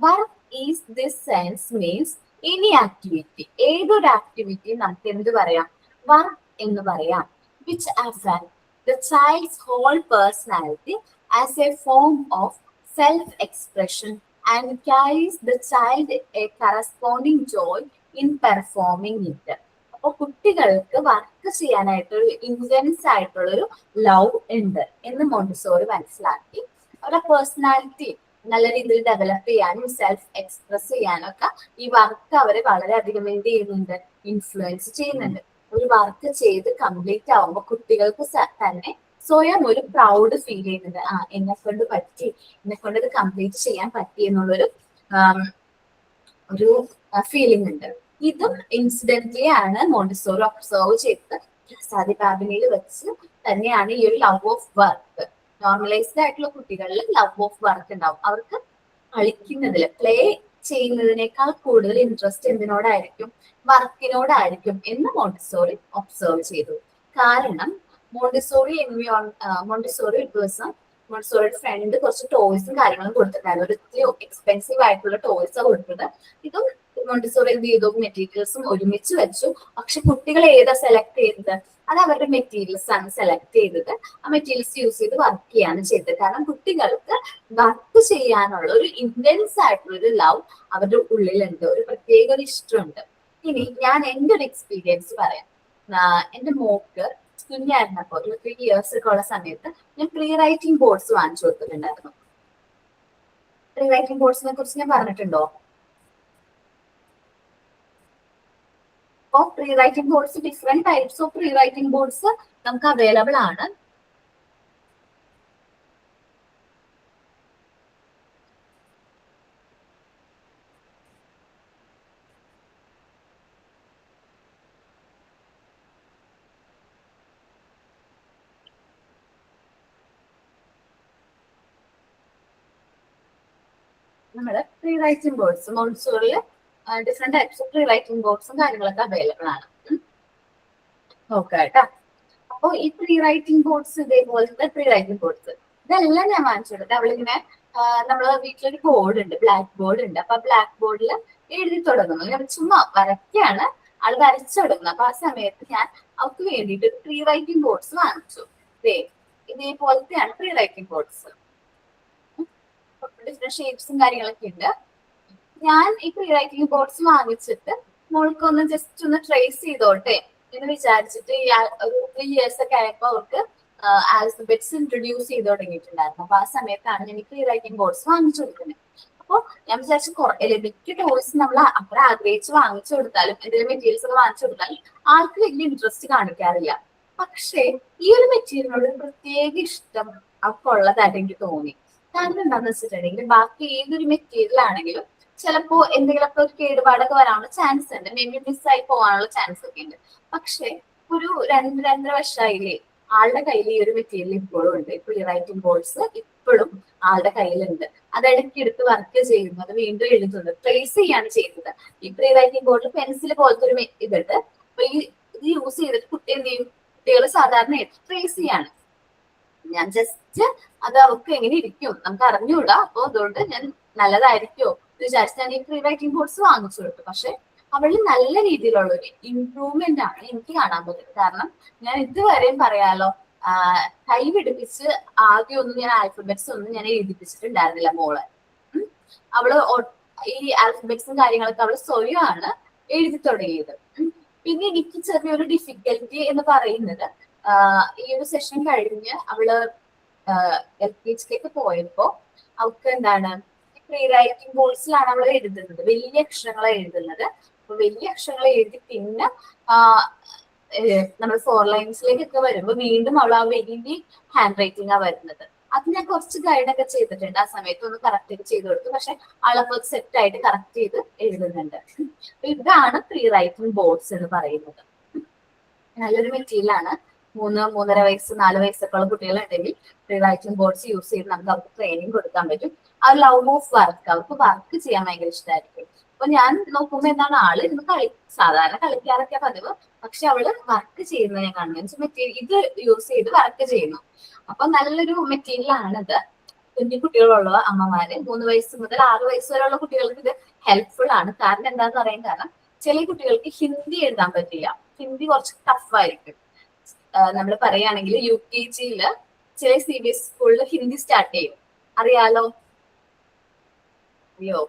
Work is this sense means any activity. ഏതൊരു ആക്ടിവിറ്റി നമുക്ക് എന്ത് പറയാം? വർക്ക് എന്ന് പറയാം. Which affect the child's whole personality as a form of self-expression and carries the child a corresponding joy in performing it. അപ്പോൾ കുട്ടികൾക്ക് work ചെയ്യാനായിട്ട് ഒരു ഇന്റൻസ് ആയിട്ടുള്ളൊരു ലവ് ഉണ്ട് എന്ന് മോണ്ടിസോറി മനസ്സിലാക്കി. അവരുടെ പേഴ്സണാലിറ്റി നല്ല രീതിയിൽ ഡെവലപ്പ് ചെയ്യാനും സെൽഫ് എക്സ്പ്രസ് ചെയ്യാനും ഒക്കെ ഈ വർക്ക് അവരെ വളരെയധികം എന്ത് ചെയ്യുന്നുണ്ട്? ഇൻഫ്ലുവൻസ് ചെയ്യുന്നുണ്ട്. ഒരു വർക്ക് ചെയ്ത് കംപ്ലീറ്റ് ആവുമ്പോൾ കുട്ടികൾക്ക് തന്നെ സ്വയം ഒരു പ്രൗഡ് ഫീൽ ചെയ്യുന്നുണ്ട്. എന്നെ കൊണ്ട് പറ്റി, എന്നെ കൊണ്ട് ഇത് കംപ്ലീറ്റ് ചെയ്യാൻ പറ്റി എന്നുള്ളൊരു ഒരു ഫീലിംഗ് ഉണ്ട്. ഇതും ഇൻസിഡന്റലി ആണ് മോണ്ടിസോറി ഒബ്സർവ് ചെയ്തത്. സാദി ബാബിനിയിൽ വെച്ച് തന്നെയാണ് ഈ ഒരു ലവ് ഓഫ് വർക്ക്. നോർമലൈസ്ഡ് ആയിട്ടുള്ള കുട്ടികളിൽ ലവ് ഓഫ് വർക്ക് ഉണ്ടാവും. അവർക്ക് കളിക്കുന്നതിൽ പ്ലേ ചെയ്യുന്നതിനേക്കാൾ കൂടുതൽ ഇൻട്രസ്റ്റ് എന്തിനോടായിരിക്കും? വർക്കിനോടായിരിക്കും എന്ന് മോണ്ടിസോറി ഒബ്സർവ് ചെയ്തു. കാരണം മോണ്ടിസോറി ഒരു ദിവസം മോണ്ടിസോറിയുടെ ഫ്രണ്ട് കുറച്ച് ടോയ്സും കാര്യങ്ങളും കൊടുത്തിട്ടുണ്ടായിരുന്നു. ഒരു എക്സ്പെൻസീവ് ആയിട്ടുള്ള ടോയ്സ് കൊടുത്തത്. ഇതും മോണ്ടിസോറി എന്ത് ചെയ്തു? മെറ്റീരിയൽസും ഒരുമിച്ച് വെച്ചു. പക്ഷെ കുട്ടികൾ ഏതാ സെലക്ട് ചെയ്തത്? അത് അവരുടെ മെറ്റീരിയൽസ് ആണ് സെലക്ട് ചെയ്തത്. ആ മെറ്റീരിയൽസ് യൂസ് ചെയ്ത് വർക്ക് ചെയ്യാണ് ചെയ്തത്. കാരണം കുട്ടികൾക്ക് വർക്ക് ചെയ്യാനുള്ള ഒരു ഇന്റൻസ് ആയിട്ടുള്ള ഒരു ലവ് അവരുടെ ഉള്ളിലുണ്ട്, ഒരു പ്രത്യേക ഒരു ഇഷ്ടമുണ്ട്. ഇനി ഞാൻ എൻ്റെ ഒരു എക്സ്പീരിയൻസ് പറയാം. എൻ്റെ മോക്ക് കുഞ്ഞായിരുന്നപ്പോൾ ഒരു 3 years ഒക്കെ ഉള്ള സമയത്ത് ഞാൻ പ്രീ റൈറ്റിംഗ് ബോർഡ്സ് വാങ്ങിച്ചു കൊടുത്തിട്ടുണ്ടായിരുന്നു. പ്രീ റൈറ്റിംഗ് ബോർഡ്സിനെ കുറിച്ച് ഞാൻ പറഞ്ഞിട്ടുണ്ടോ? അപ്പോൾ pre writing boards different types of pre writing boards നമുക്ക് അവൈലബിൾ ആണ്. നമ്മുടെ പ്രീ റൈറ്റിംഗ് ബോർഡ്സ് മോണ്ടിസോറിയിൽ different types of pre writing ബോർഡ്സും കാര്യങ്ങളൊക്കെ അവൈലബിൾ ആണ്. നോക്കാം കേട്ടോ. അപ്പോൾ ഈ പ്രീ റൈറ്റിംഗ് ബോർഡ്സ്, ഇതേപോലത്തെ പ്രീ റൈറ്റിംഗ് ബോർഡ്സ് ഇതെല്ലാം ഞാൻ വാങ്ങിച്ചു കൊടുത്തത്. അവളിങ്ങനെ നമ്മളെ വീട്ടിലൊരു ബോർഡ് ഉണ്ട്, ബ്ലാക്ക് ബോർഡ് ഉണ്ട്. അപ്പൊ ബ്ലാക്ക് ബോർഡിൽ എഴുതി തുടങ്ങുന്നു. ഞാൻ ചുമ്മാ വരയ്ക്കാണ്, ആൾ വരച്ചു തുടങ്ങുന്നത്. അപ്പൊ ആ സമയത്ത് ഞാൻ അവർക്ക് വേണ്ടിയിട്ട് പ്രീ റൈറ്റിംഗ് ബോർഡ്സ് വാങ്ങിച്ചു. ഇതേപോലത്തെയാണ് പ്രീ റൈറ്റിംഗ് ബോർഡ്സ്. ഡിഫറെന്റ് ഷേപ്സും കാര്യങ്ങളൊക്കെ ഉണ്ട്. ഞാൻ ഈ പ്രീ റൈറ്റിംഗ് ബോർഡ്സ് വാങ്ങിച്ചിട്ട് മോൾക്കൊന്ന് ജസ്റ്റ് ഒന്ന് ട്രേസ് ചെയ്തോട്ടെ എന്ന് വിചാരിച്ചിട്ട് ഒരു 3 years ഒക്കെ ആയപ്പോൾ അവർക്ക് ആൽഫബറ്റ്സ് ഇൻട്രൊഡ്യൂസ് ചെയ്ത് തുടങ്ങിയിട്ടുണ്ടായിരുന്നു. അപ്പൊ ആ സമയത്താണ് ഞാൻ ഈ പ്രീ റൈറ്റിംഗ് ബോർഡ്സ് വാങ്ങിച്ചു കൊടുക്കുന്നത്. അപ്പോൾ ഞാൻ വിചാരിച്ചു മിക്ക ടോയ്സ് നമ്മൾ അത്ര ആഗ്രഹിച്ച് വാങ്ങിച്ചു കൊടുത്താലും എന്തെങ്കിലും മെറ്റീരിയൽസ് ഒക്കെ വാങ്ങിച്ചു കൊടുത്താലും ആൾക്ക് വലിയ ഇൻട്രസ്റ്റ് കാണിക്കാറില്ല. പക്ഷേ ഈ ഒരു മെറ്റീരിയലിനോട് പ്രത്യേക ഇഷ്ടം അവൾക്കുള്ളതായിട്ട് എനിക്ക് തോന്നി. കാരണം എന്താണെന്ന് വെച്ചിട്ടുണ്ടെങ്കിൽ ബാക്കി ഏതൊരു മെറ്റീരിയൽ ആണെങ്കിലും ചിലപ്പോ എന്തെങ്കിലുമൊക്കെ ഒരു കേടുപാടൊക്കെ വരാനുള്ള ചാൻസ് ഉണ്ട്, മേ ബി മിസ്സായി പോകാനുള്ള ചാൻസ് ഒക്കെ ഉണ്ട്. പക്ഷെ ഒരു 2-2.5 വർഷമായില്ലേ ആളുടെ കയ്യിൽ ഈ ഒരു മെറ്റീരിയൽ ഇപ്പോഴും ഉണ്ട്. പ്രീ റൈറ്റിംഗ് ബോർഡ്സ് ഇപ്പോഴും ആളുടെ കയ്യിലുണ്ട്. അത് ഇടയ്ക്ക് എടുത്ത് വർക്ക് ചെയ്യുന്നത്, വീണ്ടും എഴുതുന്നത്, ട്രേസ് ചെയ്യാണ് ചെയ്യുന്നത്. ഈ പ്രീ റൈറ്റിംഗ് ബോർഡിൽ പെൻസിൽ പോലത്തെ ഒരു ഇതുണ്ട്. അപ്പൊ ഇത് യൂസ് ചെയ്തിട്ട് കുട്ടികൾ സാധാരണ ട്രേസ് ചെയ്യാണ്. ഞാൻ ജസ്റ്റ് അത് അവർക്ക് എങ്ങനെ ഇരിക്കും നമുക്ക് അറിഞ്ഞുകൂടാ. അപ്പൊ അതുകൊണ്ട് ഞാൻ നല്ലതായിരിക്കോ വിചാരിച്ച് ഞാൻ ഈ പ്രീ റൈറ്റിംഗ് ബോർഡ്സ് വാങ്ങിച്ചു കൊടുത്തു. പക്ഷെ അവളിൽ നല്ല രീതിയിലുള്ള ഒരു ഇംപ്രൂവ്മെന്റ് ആണ് എനിക്ക് കാണാൻ പറ്റുന്നത്. കാരണം ഞാൻ ഇതുവരെയും പറയാലോ കൈ പിടിപ്പിച്ച് ആദ്യം ഒന്നും ഞാൻ ആൽഫബറ്റ്സ് ഒന്നും ഞാൻ എഴുതിപ്പിച്ചിട്ടുണ്ടായിരുന്നില്ല മോളെ. അവള് ഈ ആൽഫബറ്റ്സും കാര്യങ്ങളൊക്കെ അവള് സ്വയമാണ് എഴുതി തുടങ്ങിയത്. പിന്നെ എനിക്ക് ചെറിയൊരു ഡിഫിക്കൽറ്റി എന്ന് പറയുന്നത് ഈ ഒരു സെഷൻ കഴിഞ്ഞ് അവള് LKG പോയപ്പോ അവൾക്ക് എന്താണ് പ്രീ റൈറ്റിംഗ് ബോർഡ്സിലാണ് അവൾ എഴുതുന്നത്, വലിയ അക്ഷരങ്ങളെ എഴുതുന്നത്. അപ്പൊ വലിയ അക്ഷരങ്ങൾ എഴുതി പിന്നെ നമ്മൾ 4 ലൈൻസിലേക്കൊക്കെ വരുമ്പോൾ വീണ്ടും അവൾ ആ വലിയ ഹാൻഡ് റൈറ്റിംഗ് ആ വരുന്നത്. അത് ഞാൻ കുറച്ച് ഗൈഡൊക്കെ ചെയ്തിട്ടുണ്ട്, ആ സമയത്ത് ഒന്ന് കറക്റ്റ് ചെയ്ത് ചെയ്ത് കൊടുത്തു. പക്ഷെ ആളപ്പോ സെറ്റ് ആയിട്ട് കറക്റ്റ് ചെയ്ത് എഴുതുന്നുണ്ട്. ഇതാണ് പ്രീ റൈറ്റിംഗ് ബോർഡ്സ് എന്ന് പറയുന്നത്. നല്ലൊരു മെറ്റീരിയലാണ്. 3-3.5 വയസ്സ് 4 വയസ്സൊക്കെ ഉള്ള കുട്ടികളുണ്ടെങ്കിൽ പ്രീ റൈറ്റിംഗ് ബോർഡ്സ് യൂസ് ചെയ്ത് നമുക്ക് അവർക്ക് ട്രെയിനിങ് കൊടുക്കാൻ പറ്റും. ആ ലവ് ഓഫ് വർക്ക്, അവർക്ക് വർക്ക് ചെയ്യാൻ ഭയങ്കര ഇഷ്ടമായിരിക്കും. അപ്പൊ ഞാൻ നോക്കുമ്പോ എന്താണ് ആള് ഇന്ന് സാധാരണ കളിക്കാറൊക്കെ പതിവ്, പക്ഷെ അവള് വർക്ക് ചെയ്യുന്നത് ഞാൻ കാണുന്നു. മെറ്റീരിയൽ ഇത് യൂസ് ചെയ്ത് വർക്ക് ചെയ്യുന്നു. അപ്പൊ നല്ലൊരു മെറ്റീരിയൽ ആണിത്. കുഞ്ഞു കുട്ടികളുള്ള അമ്മമാര് 3 വയസ്സ് മുതൽ 6 വയസ്സ് വരെയുള്ള കുട്ടികൾക്ക് ഇത് ഹെൽപ്ഫുൾ ആണ്. കാരണം എന്താന്ന് പറയാൻ കാരണം ചില കുട്ടികൾക്ക് ഹിന്ദി എഴുതാൻ പറ്റില്ല, ഹിന്ദി കുറച്ച് ടഫ് ആയിരിക്കും. നമ്മൾ പറയുകയാണെങ്കിൽ UKG ചില CBSE സ്കൂളിൽ ഹിന്ദി സ്റ്റാർട്ട് ചെയ്യും, അറിയാലോ? അയ്യോ,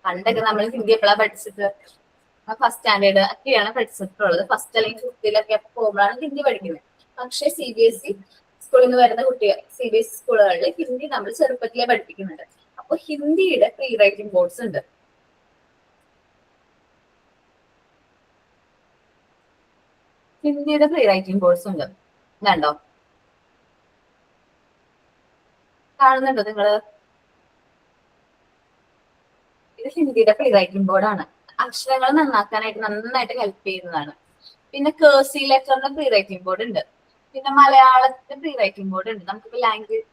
പണ്ടൊക്കെ നമ്മൾ ഹിന്ദി എപ്പോഴാണ് പഠിച്ചത്? ഫസ്റ്റ് സ്റ്റാൻഡേർഡ് ഒക്കെയാണ് പഠിച്ചിട്ടുള്ളത്. ഫസ്റ്റ് അല്ലെങ്കിൽ ഫിഫ്ത്തിലൊക്കെ പോകുമ്പോഴാണ് ഹിന്ദി പഠിക്കുന്നത്. പക്ഷെ CBSE സ്കൂളിൽ നിന്ന് വരുന്ന കുട്ടികൾ CBSE സ്കൂളുകളിൽ ഹിന്ദി നമ്മൾ ചെറുപ്പത്തിലേ പഠിപ്പിക്കുന്നുണ്ട്. അപ്പൊ ഹിന്ദിയുടെ പ്രീ റൈറ്റിംഗ് ബോർഡ്സ് ഉണ്ട്. ഹിന്ദിയുടെ പ്രീ റൈറ്റിംഗ് ബോർഡ്സ് ഉണ്ട്. കണ്ടോ? കാണുന്നുണ്ടോ നിങ്ങള്? ഇത് ഹിന്ദിയുടെ പ്രീ റൈറ്റിംഗ് ബോർഡാണ്. അക്ഷരങ്ങൾ നന്നാക്കാനായിട്ട് നന്നായിട്ട് ഹെൽപ്പ് ചെയ്യുന്നതാണ്. പിന്നെ കേഴ്സി ലെറ്ററിന്റെ പ്രീ റൈറ്റിംഗ് ബോർഡ് ഉണ്ട്. പിന്നെ മലയാളത്തിന്റെ പ്രീ റൈറ്റിംഗ് ബോർഡ് ഉണ്ട്. നമുക്കിപ്പോ ലാംഗ്വേജ്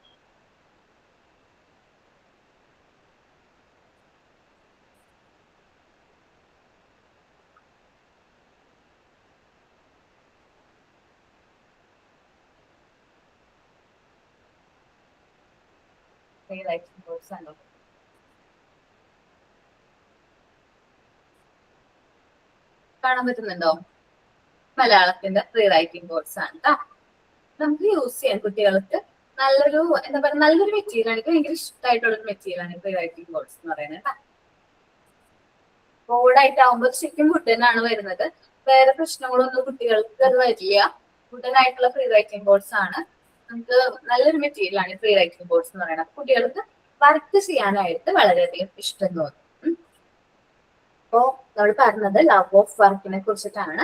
പ്രീ റൈറ്റിംഗ് ബോർഡ്സ് ആണ്. കാണാൻ പറ്റുന്നുണ്ടോ? മലയാളത്തിന്റെ പ്രീ റൈറ്റിംഗ് ബോർഡ്സ് ആണ് കേട്ടോ. നമുക്ക് യൂസ് ചെയ്യാൻ കുട്ടികൾക്ക് നല്ലൊരു എന്താ പറയുക, നല്ലൊരു മെറ്റീരിയൽ ആണ്. എനിക്ക് ഭയങ്കര ഇഷ്ടമായിട്ടുള്ള ഒരു മെറ്റീരിയൽ ആണ് പ്രീ റൈറ്റിംഗ് ബോർഡ്സ് എന്ന് പറയുന്നത് കേട്ടോ. ബോർഡായിട്ടാവുമ്പോൾ ശരിക്കും വുഡനാണ് വരുന്നത്. വേറെ പ്രശ്നങ്ങളൊന്നും കുട്ടികൾക്ക് അത് വരില്ല. വുഡനായിട്ടുള്ള പ്രീ റൈറ്റിംഗ് ബോർഡ്സ് ആണ്. നമുക്ക് നല്ലൊരു മെറ്റീരിയൽ ആണ് പ്രീ റൈറ്റിംഗ് ബോർഡ്സ് എന്ന് പറയുന്നത്. കുട്ടികൾക്ക് വർക്ക് ചെയ്യാനായിട്ട് വളരെയധികം ഇഷ്ടം തോന്നും. അപ്പോ നമ്മൾ പറഞ്ഞത് ലവ് ഓഫ് വർക്കിനെ കുറിച്ചിട്ടാണ്.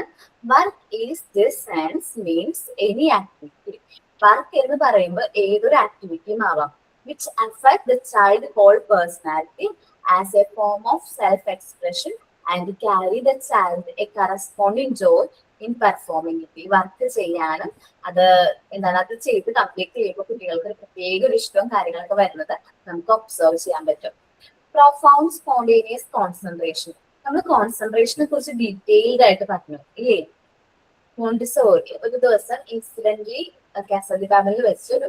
Work is this sense means any activity. Work എന്ന് പറയുമ്പോൾ ഏതൊരു ആക്ടിവിറ്റിയും ആവാം which affect the child whole personality as a form of self expression and carry the child a corresponding joy in performing it. ഈ വർക്ക് ചെയ്യാനും അത് എന്താണ് അത് ചെയ്ത് കംപ്ലീറ്റ് ചെയ്യുമ്പോൾ കുട്ടികൾക്ക് ഒരു പ്രത്യേക ഒരു ഇഷ്ടവും കാര്യങ്ങളൊക്കെ വരുന്നത് നമുക്ക് ഒബ്സർവ് ചെയ്യാൻ പറ്റും. Profound spontaneous concentration. നമ്മൾ കോൺസെൻട്രേഷനെ കുറിച്ച് ഡീറ്റെയിൽഡ് ആയിട്ട് പറഞ്ഞു ഇല്ലേ? മോണ്ടിസോറി ഒരു ദിവസം ഇൻസിഡന്റലി കാസർഗോഡ് ഫാമിലിയിൽ വെച്ചൊരു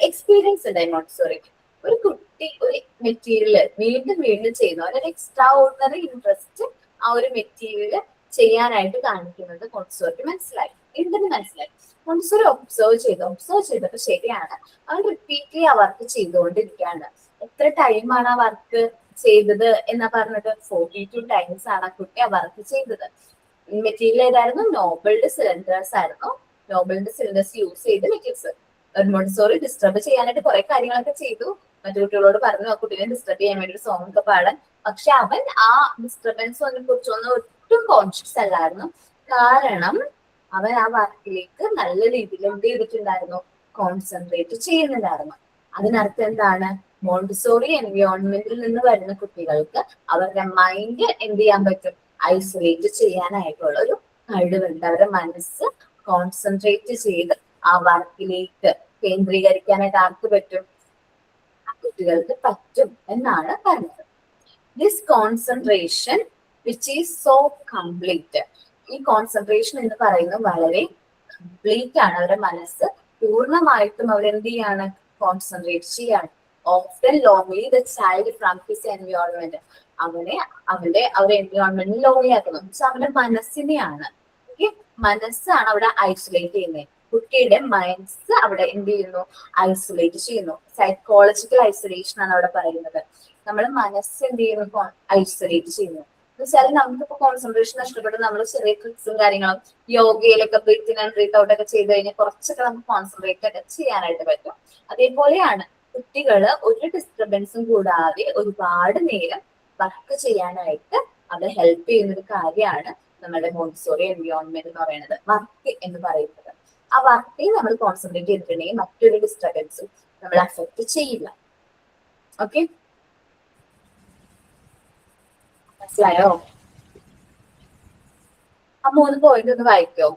എക്സ്പീരിയൻസ് ഉണ്ടായി. മോണ്ടിസോറിക്ക് ഒരു കുട്ടി ഒരു മെറ്റീരിയൽ വീണ്ടും വീണ്ടും ചെയ്യുന്നു. അവരൊരു എക്സ്ട്രാ ഓർഡിനറി ഇൻട്രസ്റ്റ് ആ ഒരു മെറ്റീരിയൽ ചെയ്യാനായിട്ട് കാണിക്കുന്നത് മോണ്ടിസോറിക്ക് മനസ്സിലായി. എന്തിനു മനസ്സിലായി? മോണ്ടിസോറി ഒബ്സർവ് ചെയ്തപ്പോൾ ശരിയാണ്, അവൻ റിപ്പീറ്റ്ലി ആ വർക്ക് ചെയ്തുകൊണ്ടിരിക്കുകയാണ്. എത്ര ടൈമാണ് ആ വർക്ക് ചെയ്തത് എന്നാ പറഞ്ഞത്? 42 ടൈംസ് ആണ് ആ കുട്ടി ആ വർക്ക് ചെയ്തത്. മെറ്റീരിയൽ ഏതായിരുന്നു? നോബിൾഡ് സിലിണ്ടേഴ്സ് ആയിരുന്നു. നോബിൾഡ് സിലിണ്ടേഴ്സ് യൂസ് ചെയ്ത് മെറ്റീരിയൽസ്. മോണ്ടിസോറി ഡിസ്റ്റർബ് ചെയ്യാനായിട്ട് കുറെ കാര്യങ്ങളൊക്കെ ചെയ്തു. മറ്റു കുട്ടികളോട് പറഞ്ഞു ആ കുട്ടീനെ ഡിസ്റ്റർബ് ചെയ്യാൻ വേണ്ടി ഒരു സോങ് ഒക്കെ പാടാൻ. പക്ഷെ അവൻ ആ ഡിസ്റ്റർബൻസിനെ കുറിച്ചൊന്നും ഒട്ടും കോൺഷ്യസ് അല്ലായിരുന്നു. കാരണം അവൻ ആ വർക്കിലേക്ക് നല്ല രീതിയിൽ എന്ത് ചെയ്തിട്ടുണ്ടായിരുന്നു? കോൺസെൻട്രേറ്റ് ചെയ്യുന്നുണ്ടായിരുന്നു. അതിനർത്ഥം എന്താണ്? മോണ്ടിസോറി എൻവയോൺമെന്റിൽ നിന്ന് വരുന്ന കുട്ടികൾക്ക് അവരുടെ മൈൻഡ് എന്ത് ചെയ്യാൻ പറ്റും? ഐസൊലേറ്റ് ചെയ്യാനായിട്ടുള്ള ഒരു കഴിവുണ്ട്. അവരുടെ മനസ്സ് കോൺസെൻട്രേറ്റ് ചെയ്ത് ആ വർക്കിലേക്ക് കേന്ദ്രീകരിക്കാനായിട്ട് ആർക്ക് പറ്റും? കുട്ടികൾക്ക് പറ്റും എന്നാണ് പറഞ്ഞത്. This concentration which is so complete. ഈ കോൺസെൻട്രേഷൻ എന്ന് പറയുന്നത് വളരെ കംപ്ലീറ്റ് ആണ്. അവരുടെ മനസ്സ് പൂർണ്ണമായിട്ടും അവരെന്ത് ചെയ്യാണ്? കോൺസെൻട്രേറ്റ് ചെയ്യാണ്. Often lonely the child from his environment. അവരുടെ എൻവയോൺമെന്റിൽ ലോൺലി ആക്കുന്നു. അവരുടെ മനസ്സിനെയാണ്, മനസ്സാണ് അവിടെ ഐസൊലേറ്റ് ചെയ്യുന്നത്. കുട്ടിയുടെ മൈൻഡ്സ് അവിടെ എന്ത് ചെയ്യുന്നു? ഐസൊലേറ്റ് ചെയ്യുന്നു. സൈക്കോളജിക്കൽ ഐസൊലേഷൻ ആണ് അവിടെ പറയുന്നത്. നമ്മുടെ മനസ്സ് എന്ത് ചെയ്യുന്നു? ഐസൊലേറ്റ് ചെയ്യുന്നു. എന്നുവെച്ചാൽ നമുക്കിപ്പോ കോൺസെൻട്രേഷൻ നഷ്ടപ്പെട്ട് നമ്മൾ ചെറിയ ട്രിക്സും കാര്യങ്ങളും യോഗയിലൊക്കെ breathe in and breathe out ഒക്കെ ചെയ്ത് കഴിഞ്ഞാൽ കുറച്ചൊക്കെ നമുക്ക് കോൺസെൻട്രേറ്റ് ഒക്കെ ചെയ്യാനായിട്ട് പറ്റും. അതേപോലെയാണ് കുട്ടികള് ഒരു ഡിസ്റ്റർബൻസും കൂടാതെ ഒരുപാട് നേരം വർക്ക് ചെയ്യാനായിട്ട് അത് ഹെൽപ്പ് ചെയ്യുന്ന ഒരു കാര്യമാണ് നമ്മുടെ മോണ്ടിസോറി എൻവയോൺമെന്റ് എന്ന് പറയുന്നത്, വർക്ക് എന്ന് പറയുന്നത്. ആ വർക്കിൽ നമ്മൾ കോൺസെൻട്രേറ്റ് ചെയ്തിട്ടുണ്ടെങ്കിൽ മറ്റൊരു ഡിസ്റ്റർബൻസും നമ്മൾ അഫക്ട് ചെയ്യില്ല. ഓക്കെ, മനസ്സിലായോ? ആ 3 പോയിന്റ് ഒന്ന് വായിക്കോ?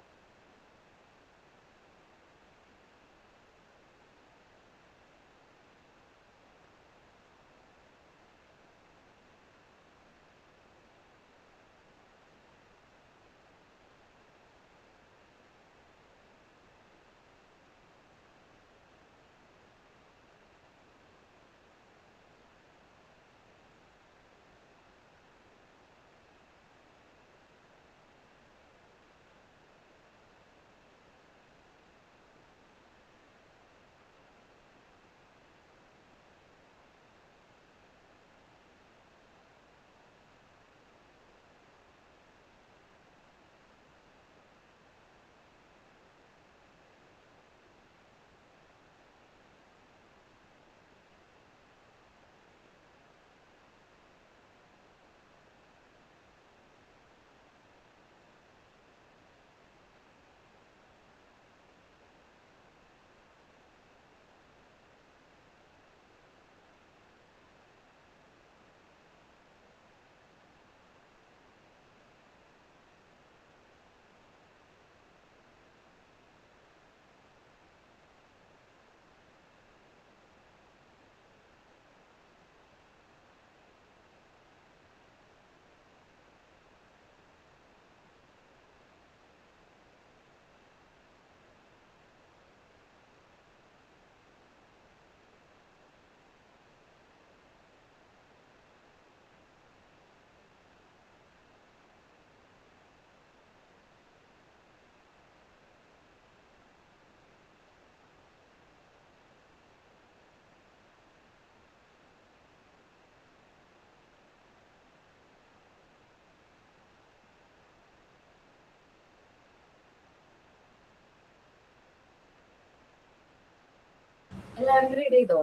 എല്ലാവരും റീഡ് ചെയ്തോ?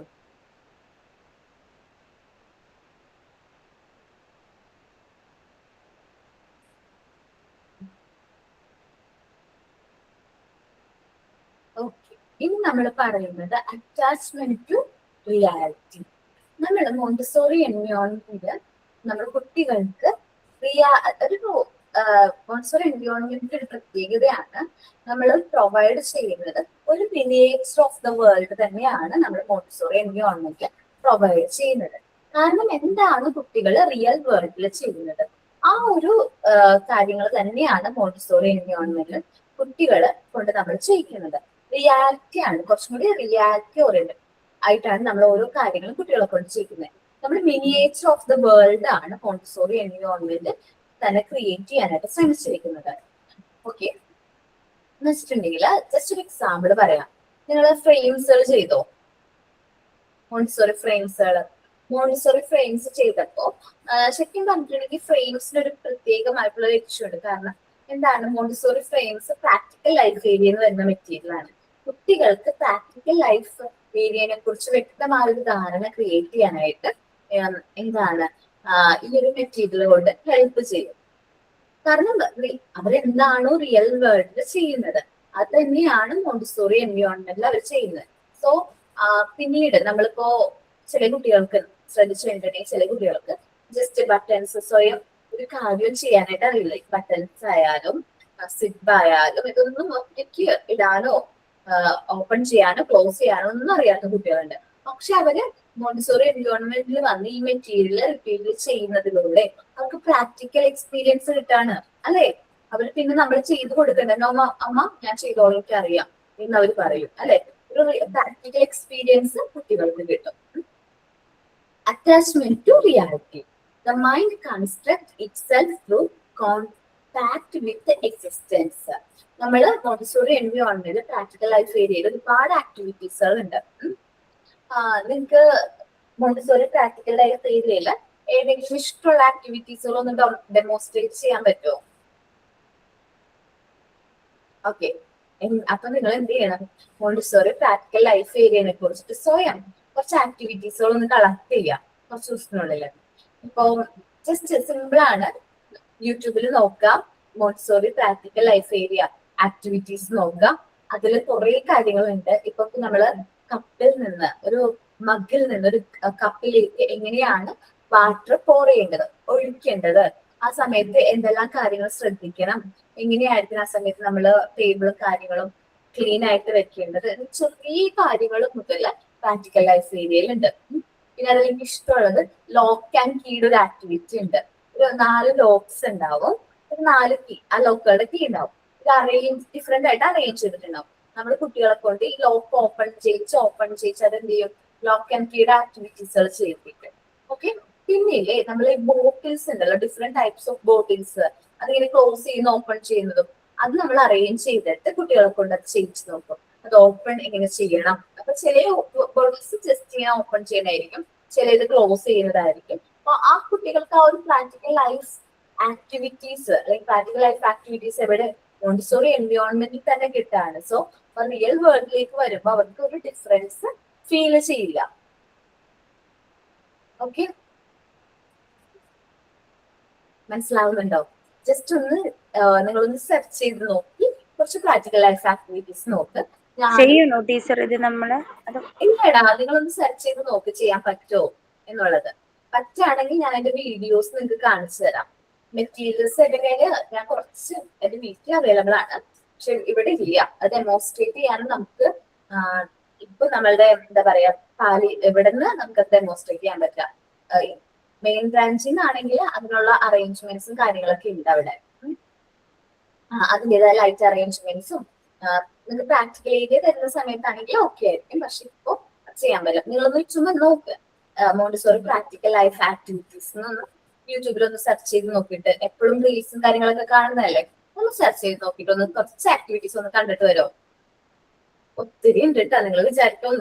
ഓക്കെ, ഇനി നമ്മൾ പറയുന്നത് അറ്റാച്ച്മെന്റ് ടു റിയാലിറ്റി. നമ്മൾ മോണ്ടിസോറി എൻവയോൺമെന്റ് നമ്മുടെ കുട്ടികൾക്ക് ഒരു മോണ്ടിസോറി എൻവയോൺമെന്റ് ഒരു പ്രത്യേകതയാണ്. നമ്മൾ പ്രൊവൈഡ് ചെയ്യുന്നത് ഒരു മിനിയേച്ചർ ഓഫ് ദ വേൾഡ് തന്നെയാണ് നമ്മൾ മോണ്ടിസോറി എൻവയോൺമെന്റ് പ്രൊവൈഡ് ചെയ്യുന്നത്. കാരണം എന്താണ് കുട്ടികൾ റിയൽ വേൾഡിൽ ചെയ്യുന്നത്, ആ ഒരു കാര്യങ്ങൾ തന്നെയാണ് മോണ്ടിസോറി എൻവയോൺമെന്റിൽ കുട്ടികളെ കൊണ്ട് നമ്മൾ ചെയ്യിക്കുന്നത്. റിയാലിറ്റി ആണ്, കുറച്ചും കൂടി റിയാലിറ്റി ഓറിയന്റഡ് ആയിട്ടാണ് നമ്മൾ ഓരോ കാര്യങ്ങളും കുട്ടികളെ കൊണ്ട് ചെയ്യുന്നത്. നമ്മൾ മിനിയേച്ചർ ഓഫ് ദ വേൾഡ് ആണ് മോണ്ടിസോറി എൻവയോൺമെന്റ് തന്നെ ക്രിയേറ്റ് ചെയ്യാനായിട്ട് ശ്രമിച്ചിരിക്കുന്നത്. ഓക്കെ, എന്ന് വെച്ചിട്ടുണ്ടെങ്കിൽ ജസ്റ്റ് ഒരു എക്സാമ്പിൾ പറയാം. നിങ്ങൾ ഫ്രെയിംസുകൾ ചെയ്തോ? മോണ്ടിസോറി ഫ്രെയിംസ് ചെയ്തപ്പോ ശരിക്കും പറഞ്ഞിട്ടുണ്ടെങ്കിൽ ഫ്രെയിംസിന് ഒരു പ്രത്യേകമായിട്ടുള്ള ലക്ഷ്യമുണ്ട്. കാരണം എന്താണ്, മോണ്ടിസോറി ഫ്രെയിംസ് പ്രാക്ടിക്കൽ ലൈഫ് ഏരിയയിൽ വരുന്ന മെറ്റീരിയൽ ആണ്. കുട്ടികൾക്ക് പ്രാക്ടിക്കൽ ലൈഫ് ഏരിയനെ കുറിച്ച് വ്യക്തമായ ഒരു ധാരണ ക്രിയേറ്റ് ചെയ്യാനായിട്ട് എന്താണ് ഈ ഒരു മെറ്റീരിയൽ കൊണ്ട് ഹെൽപ്പ് ചെയ്യും. കാരണം അവരെന്താണോ റിയൽ വേൾഡിൽ ചെയ്യുന്നത് അത് തന്നെയാണ് മോണ്ടിസോറി എൻവയോൺമെന്റിൽ അവർ ചെയ്യുന്നത്. സോ പിന്നീട് നമ്മളിപ്പോ ചില കുട്ടികൾക്ക് ശ്രദ്ധിച്ചു കഴിഞ്ഞിട്ടുണ്ടെങ്കിൽ ചില കുട്ടികൾക്ക് ജസ്റ്റ് ബട്ടൺസ് സ്വയം ഒരു കാര്യം ചെയ്യാനായിട്ട് അറിയില്ല. ബട്ടൺസ് ആയാലും സിബ് ആയാലും ഇതൊന്നും ഒറ്റയ്ക്ക് ഇടാനോ ഓപ്പൺ ചെയ്യാനോ ക്ലോസ് ചെയ്യാനോ ഒന്നും അറിയാത്ത കുട്ടികളുണ്ട്. പക്ഷെ അവര് മോണ്ടിസോറി എൻവയോൺമെന്റിൽ വന്ന് ഈ മെറ്റീരിയൽ റിപ്പീറ്റ് ചെയ്യുന്നതിലൂടെ അവർക്ക് പ്രാക്ടിക്കൽ എക്സ്പീരിയൻസ് കിട്ടാണ്, അല്ലെ? അവർ പിന്നെ നമ്മൾ ചെയ്ത് കൊടുക്കണ്ടോ, അമ്മ ഞാൻ ചെയ്തോളൂ എനിക്ക് അറിയാം എന്ന് അവർ പറയും, അല്ലെ? ഒരു പ്രാക്ടിക്കൽ എക്സ്പീരിയൻസ് കുട്ടികൾക്ക് കിട്ടും. Attachment to reality. The mind constructs itself through contact with the existence. നമ്മൾ മോണ്ടിസോറി എൻവയോൺമെന്റ് പ്രാക്ടിക്കൽ ലൈഫ് ഏരിയയിൽ ഒരുപാട് ആക്ടിവിറ്റീസുകൾ ഉണ്ട്. നിങ്ങൾക്ക് മോണ്ടിസോറി പ്രാക്ടിക്കൽ ലൈഫ് ഏരിയയിൽ ഏതെങ്കിലും ഇഷ്ടമുള്ള ആക്ടിവിറ്റീസുകളൊന്ന് ഡെമോൺസ്ട്രേറ്റ് ചെയ്യാൻ പറ്റുമോ? ഓക്കെ, അപ്പൊ നിങ്ങൾ എന്ത് ചെയ്യണം, മോണ്ടിസോറി പ്രാക്ടിക്കൽ ലൈഫ് ഏരിയനെ കുറിച്ചിട്ട് സ്വയം കുറച്ച് ആക്ടിവിറ്റീസുകളൊന്ന് കളക്ട് ചെയ്യാം കുറച്ച് ദിവസത്തിനുള്ളിൽ. ഇപ്പൊ ജസ്റ്റ് സിമ്പിൾ ആണ്, യൂട്യൂബിൽ നോക്കാം, Montessori practical life area activities നോക്കാം. അതിൽ കുറെ കാര്യങ്ങളുണ്ട്. ഇപ്പൊ നമ്മള് കപ്പിൽ നിന്ന് ഒരു മഗ്ഗിൽ നിന്ന് ഒരു കപ്പിലേക്ക് എങ്ങനെയാണ് വാട്ടർ പോർ ചെയ്യേണ്ടത്, ഒഴിക്കേണ്ടത്, ആ സമയത്ത് എന്തെല്ലാം കാര്യങ്ങൾ ശ്രദ്ധിക്കണം, എങ്ങനെയായിരിക്കും ആ സമയത്ത് നമ്മൾ ടേബിളും കാര്യങ്ങളും ക്ലീൻ ആയിട്ട് വെക്കേണ്ടത്, ചെറിയ കാര്യങ്ങൾ മുതൽ പ്രാക്ടിക്കൽ ലൈഫ് ഏരിയയിലുണ്ട്. പിന്നെ അതിൽ എനിക്ക് ഇഷ്ടമുള്ളത് ലോക്ക് ആൻഡ് കീയുടെ ഒരു ആക്ടിവിറ്റി ഉണ്ട്. ഒരു 4 ലോക്സ് ഉണ്ടാവും, ഒരു 4 കീ, ആ ലോക്കുകളുടെ കീ ഉണ്ടാവും. ഇത് ഡിഫറെന്റ് ആയിട്ട് അറേഞ്ച് ചെയ്തിട്ടുണ്ടാവും. നമ്മൾ കുട്ടികളെ കൊണ്ട് ഈ ലോക്ക് ഓപ്പൺ ചെയ്യിച്ച് അതെന്ത് ചെയ്യും, ലോക്ക് ആൻഡ് കീയുടെ ആക്ടിവിറ്റീസുകൾ ചെയ്യിപ്പിക്കും. ഓക്കെ, പിന്നില്ലേ നമ്മൾ ഈ ബോട്ടിൽസ് ഉണ്ടല്ലോ, ഡിഫറെന്റ് ടൈപ്സ് ഓഫ് ബോട്ടിൽസ്, അതിങ്ങനെ ക്ലോസ് ചെയ്യുന്ന ഓപ്പൺ ചെയ്യുന്നതും അത് നമ്മൾ അറേഞ്ച് ചെയ്തിട്ട് കുട്ടികളെ കൊണ്ട് അത് ചെയ്യിച്ചു നോക്കും. അത് ഓപ്പൺ എങ്ങനെ ചെയ്യണം. അപ്പൊ ചില ബോട്ടിൽസ് ജസ്റ്റ് ഇങ്ങനെ ഓപ്പൺ ചെയ്യുന്നതായിരിക്കും, ചിലത് ക്ലോസ് ചെയ്യുന്നതായിരിക്കും. അപ്പൊ ആ കുട്ടികൾക്ക് ആ ഒരു പ്രാക്ടിക്കൽ ലൈഫ് ആക്ടിവിറ്റീസ് അല്ലെങ്കിൽ പ്രാക്ടിക്കൽ ലൈഫ് ആക്ടിവിറ്റീസ് എവിടെ മോണ്ടിസോറി എൻവയോൺമെന്റിൽ തന്നെ കിട്ടാണ്. സോ റിയൽ വേൾഡിലേക്ക് വരുമ്പോൾ അവർക്ക് ഒരു ഡിഫറൻസ് ഫീൽ ചെയ്യില്ല. ഓക്കെ, മനസ്സിലാവുന്നുണ്ടോ? ജസ്റ്റ് ഒന്ന് നിങ്ങളൊന്ന് സെർച്ച് ചെയ്ത് നോക്കി കുറച്ച് പ്രാക്ടിക്കൽ ലൈഫ് ആക്ടിവിറ്റീസ് നോക്ക്. ചെയ്യണോ ടീച്ചർ ഇത് നമ്മള്? ഇല്ലടാ, നിങ്ങളൊന്ന് സെർച്ച് ചെയ്ത് നോക്ക് ചെയ്യാൻ പറ്റുമോ എന്നുള്ളത്. പറ്റുകയാണെങ്കിൽ ഞാൻ എന്റെ വീഡിയോസ് നിങ്ങൾക്ക് കാണിച്ചു തരാം. മെറ്റീരിയൽസ് എന്റെ കയ്യില് ഞാൻ കുറച്ച് എന്റെ വീട്ടിൽ അവൈലബിൾ ആണ്, പക്ഷെ ഇവിടെ ഇല്ല. അത് ഡെമോൺസ്ട്രേറ്റ് ചെയ്യാനും നമുക്ക് ഇപ്പൊ നമ്മളുടെ എന്താ പറയാ ഇവിടെ നിന്ന് നമുക്ക് ഡെമോൺസ്ട്രേറ്റ് ചെയ്യാൻ പറ്റാം. മെയിൻ ബ്രാഞ്ചിൽ നിന്നാണെങ്കിൽ അതിനുള്ള അറേഞ്ച്മെന്റ്സും കാര്യങ്ങളൊക്കെ ഉണ്ട് അവിടെ. അതിൻ്റെതായ ലൈറ്റ് അറേഞ്ച്മെന്റ്സും നിങ്ങൾക്ക് പ്രാക്ടിക്കൽ ഏരിയ തരുന്ന സമയത്താണെങ്കിൽ ഓക്കെ ആയിരിക്കും. പക്ഷെ ഇപ്പൊ ചെയ്യാൻ പറ്റില്ല. നിങ്ങളൊന്ന് ചുമ്മാ നോക്ക്, മോണ്ടിസോറി പ്രാക്ടിക്കൽ ലൈഫ് ആക്ടിവിറ്റീസ് എന്നൊന്ന് യൂട്യൂബിൽ ഒന്ന് സെർച്ച് ചെയ്ത് നോക്കിയിട്ട്, എപ്പോഴും റീൽസും കാര്യങ്ങളൊക്കെ കാണുന്നതല്ലേ, ഒന്ന് സെർച്ച് ചെയ്ത് നോക്കിയിട്ട് ഒന്ന് കുറച്ച് ആക്ടിവിറ്റീസ് ഒന്ന് കണ്ടിട്ട് വരുമോ? ഒത്തിരി ഉണ്ട് കേട്ടോ. നിങ്ങൾ വിചാരിക്കും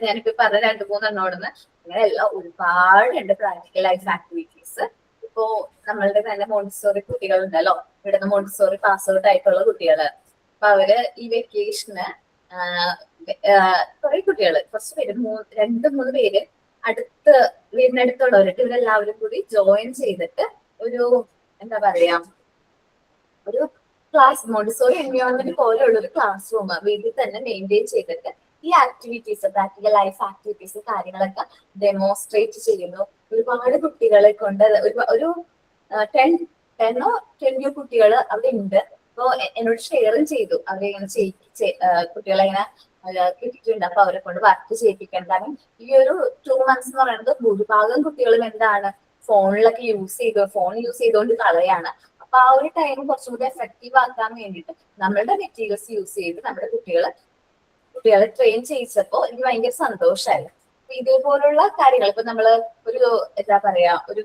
ഞാനിപ്പോ പറഞ്ഞ 2-3 എണ്ണോടെന്ന്, അങ്ങനെയല്ല, ഒരുപാടുണ്ട് പ്രാക്ടിക്കൽ ലൈഫ് ആക്ടിവിറ്റീസ്. ഇപ്പോ നമ്മളുടെ തന്നെ മോണ്ടിസോറി കുട്ടികളുണ്ടല്ലോ, ഇവിടുന്ന് മോണ്ടിസോറി പാസ് ഔട്ട് ആയിട്ടുള്ള കുട്ടികള്. അപ്പൊ അവര് ഈ വെക്കേഷന് കുറെ കുട്ടികള്, കുറച്ച് പേര് 2-3 പേര് വീടിനടുത്തുള്ളവർക്ക് ഇവരെല്ലാവരും കൂടി ജോയിൻ ചെയ്തിട്ട് ഒരു എന്താ പറയാ, ഒരു ക്ലാസ് മോണ്ടിസോറി എൻവയോൺമെന്റ് പോലെയുള്ള ഒരു ക്ലാസ് റൂം വീട്ടിൽ തന്നെ മെയിൻറ്റെയിൻ ചെയ്തിട്ട് ഈ ആക്ടിവിറ്റീസ് പ്രാക്ടിക്കൽ ലൈഫ് ആക്ടിവിറ്റീസ് കാര്യങ്ങളൊക്കെ ഡെമോൺസ്ട്രേറ്റ് ചെയ്യുന്നു. ഒരുപാട് കുട്ടികളെ കൊണ്ട് ഒരു 10 or 20 കുട്ടികൾ അവിടെ ഉണ്ട്. അപ്പൊ എന്നോട് ഷെയറും ചെയ്തു, അവരിങ്ങനെ കുട്ടികളെ ഇങ്ങനെ കിട്ടിയിട്ടുണ്ട്. അപ്പൊ അവരെ കൊണ്ട് വർക്ക് ചെയ്യിപ്പിക്കാൻ. കാരണം ഈ ഒരു 2 months എന്ന് പറയുന്നത് ഭൂരിഭാഗം കുട്ടികളും എന്താണ്, ഫോണിലൊക്കെ ഫോൺ യൂസ് ചെയ്തുകൊണ്ട് കളയാണ്. അപ്പൊ ആ ഒരു ടൈം കുറച്ചും കൂടി എഫക്റ്റീവ് ആക്കാൻ വേണ്ടിയിട്ട് നമ്മളുടെ മെറ്റീരിയൽസ് യൂസ് ചെയ്ത് നമ്മുടെ കുട്ടികളെ ട്രെയിൻ ചെയ്യിച്ചപ്പോ എനിക്ക് ഭയങ്കര സന്തോഷമായി. ഇതേപോലുള്ള കാര്യങ്ങൾ ഇപ്പൊ നമ്മള് ഒരു എന്താ പറയാ, ഒരു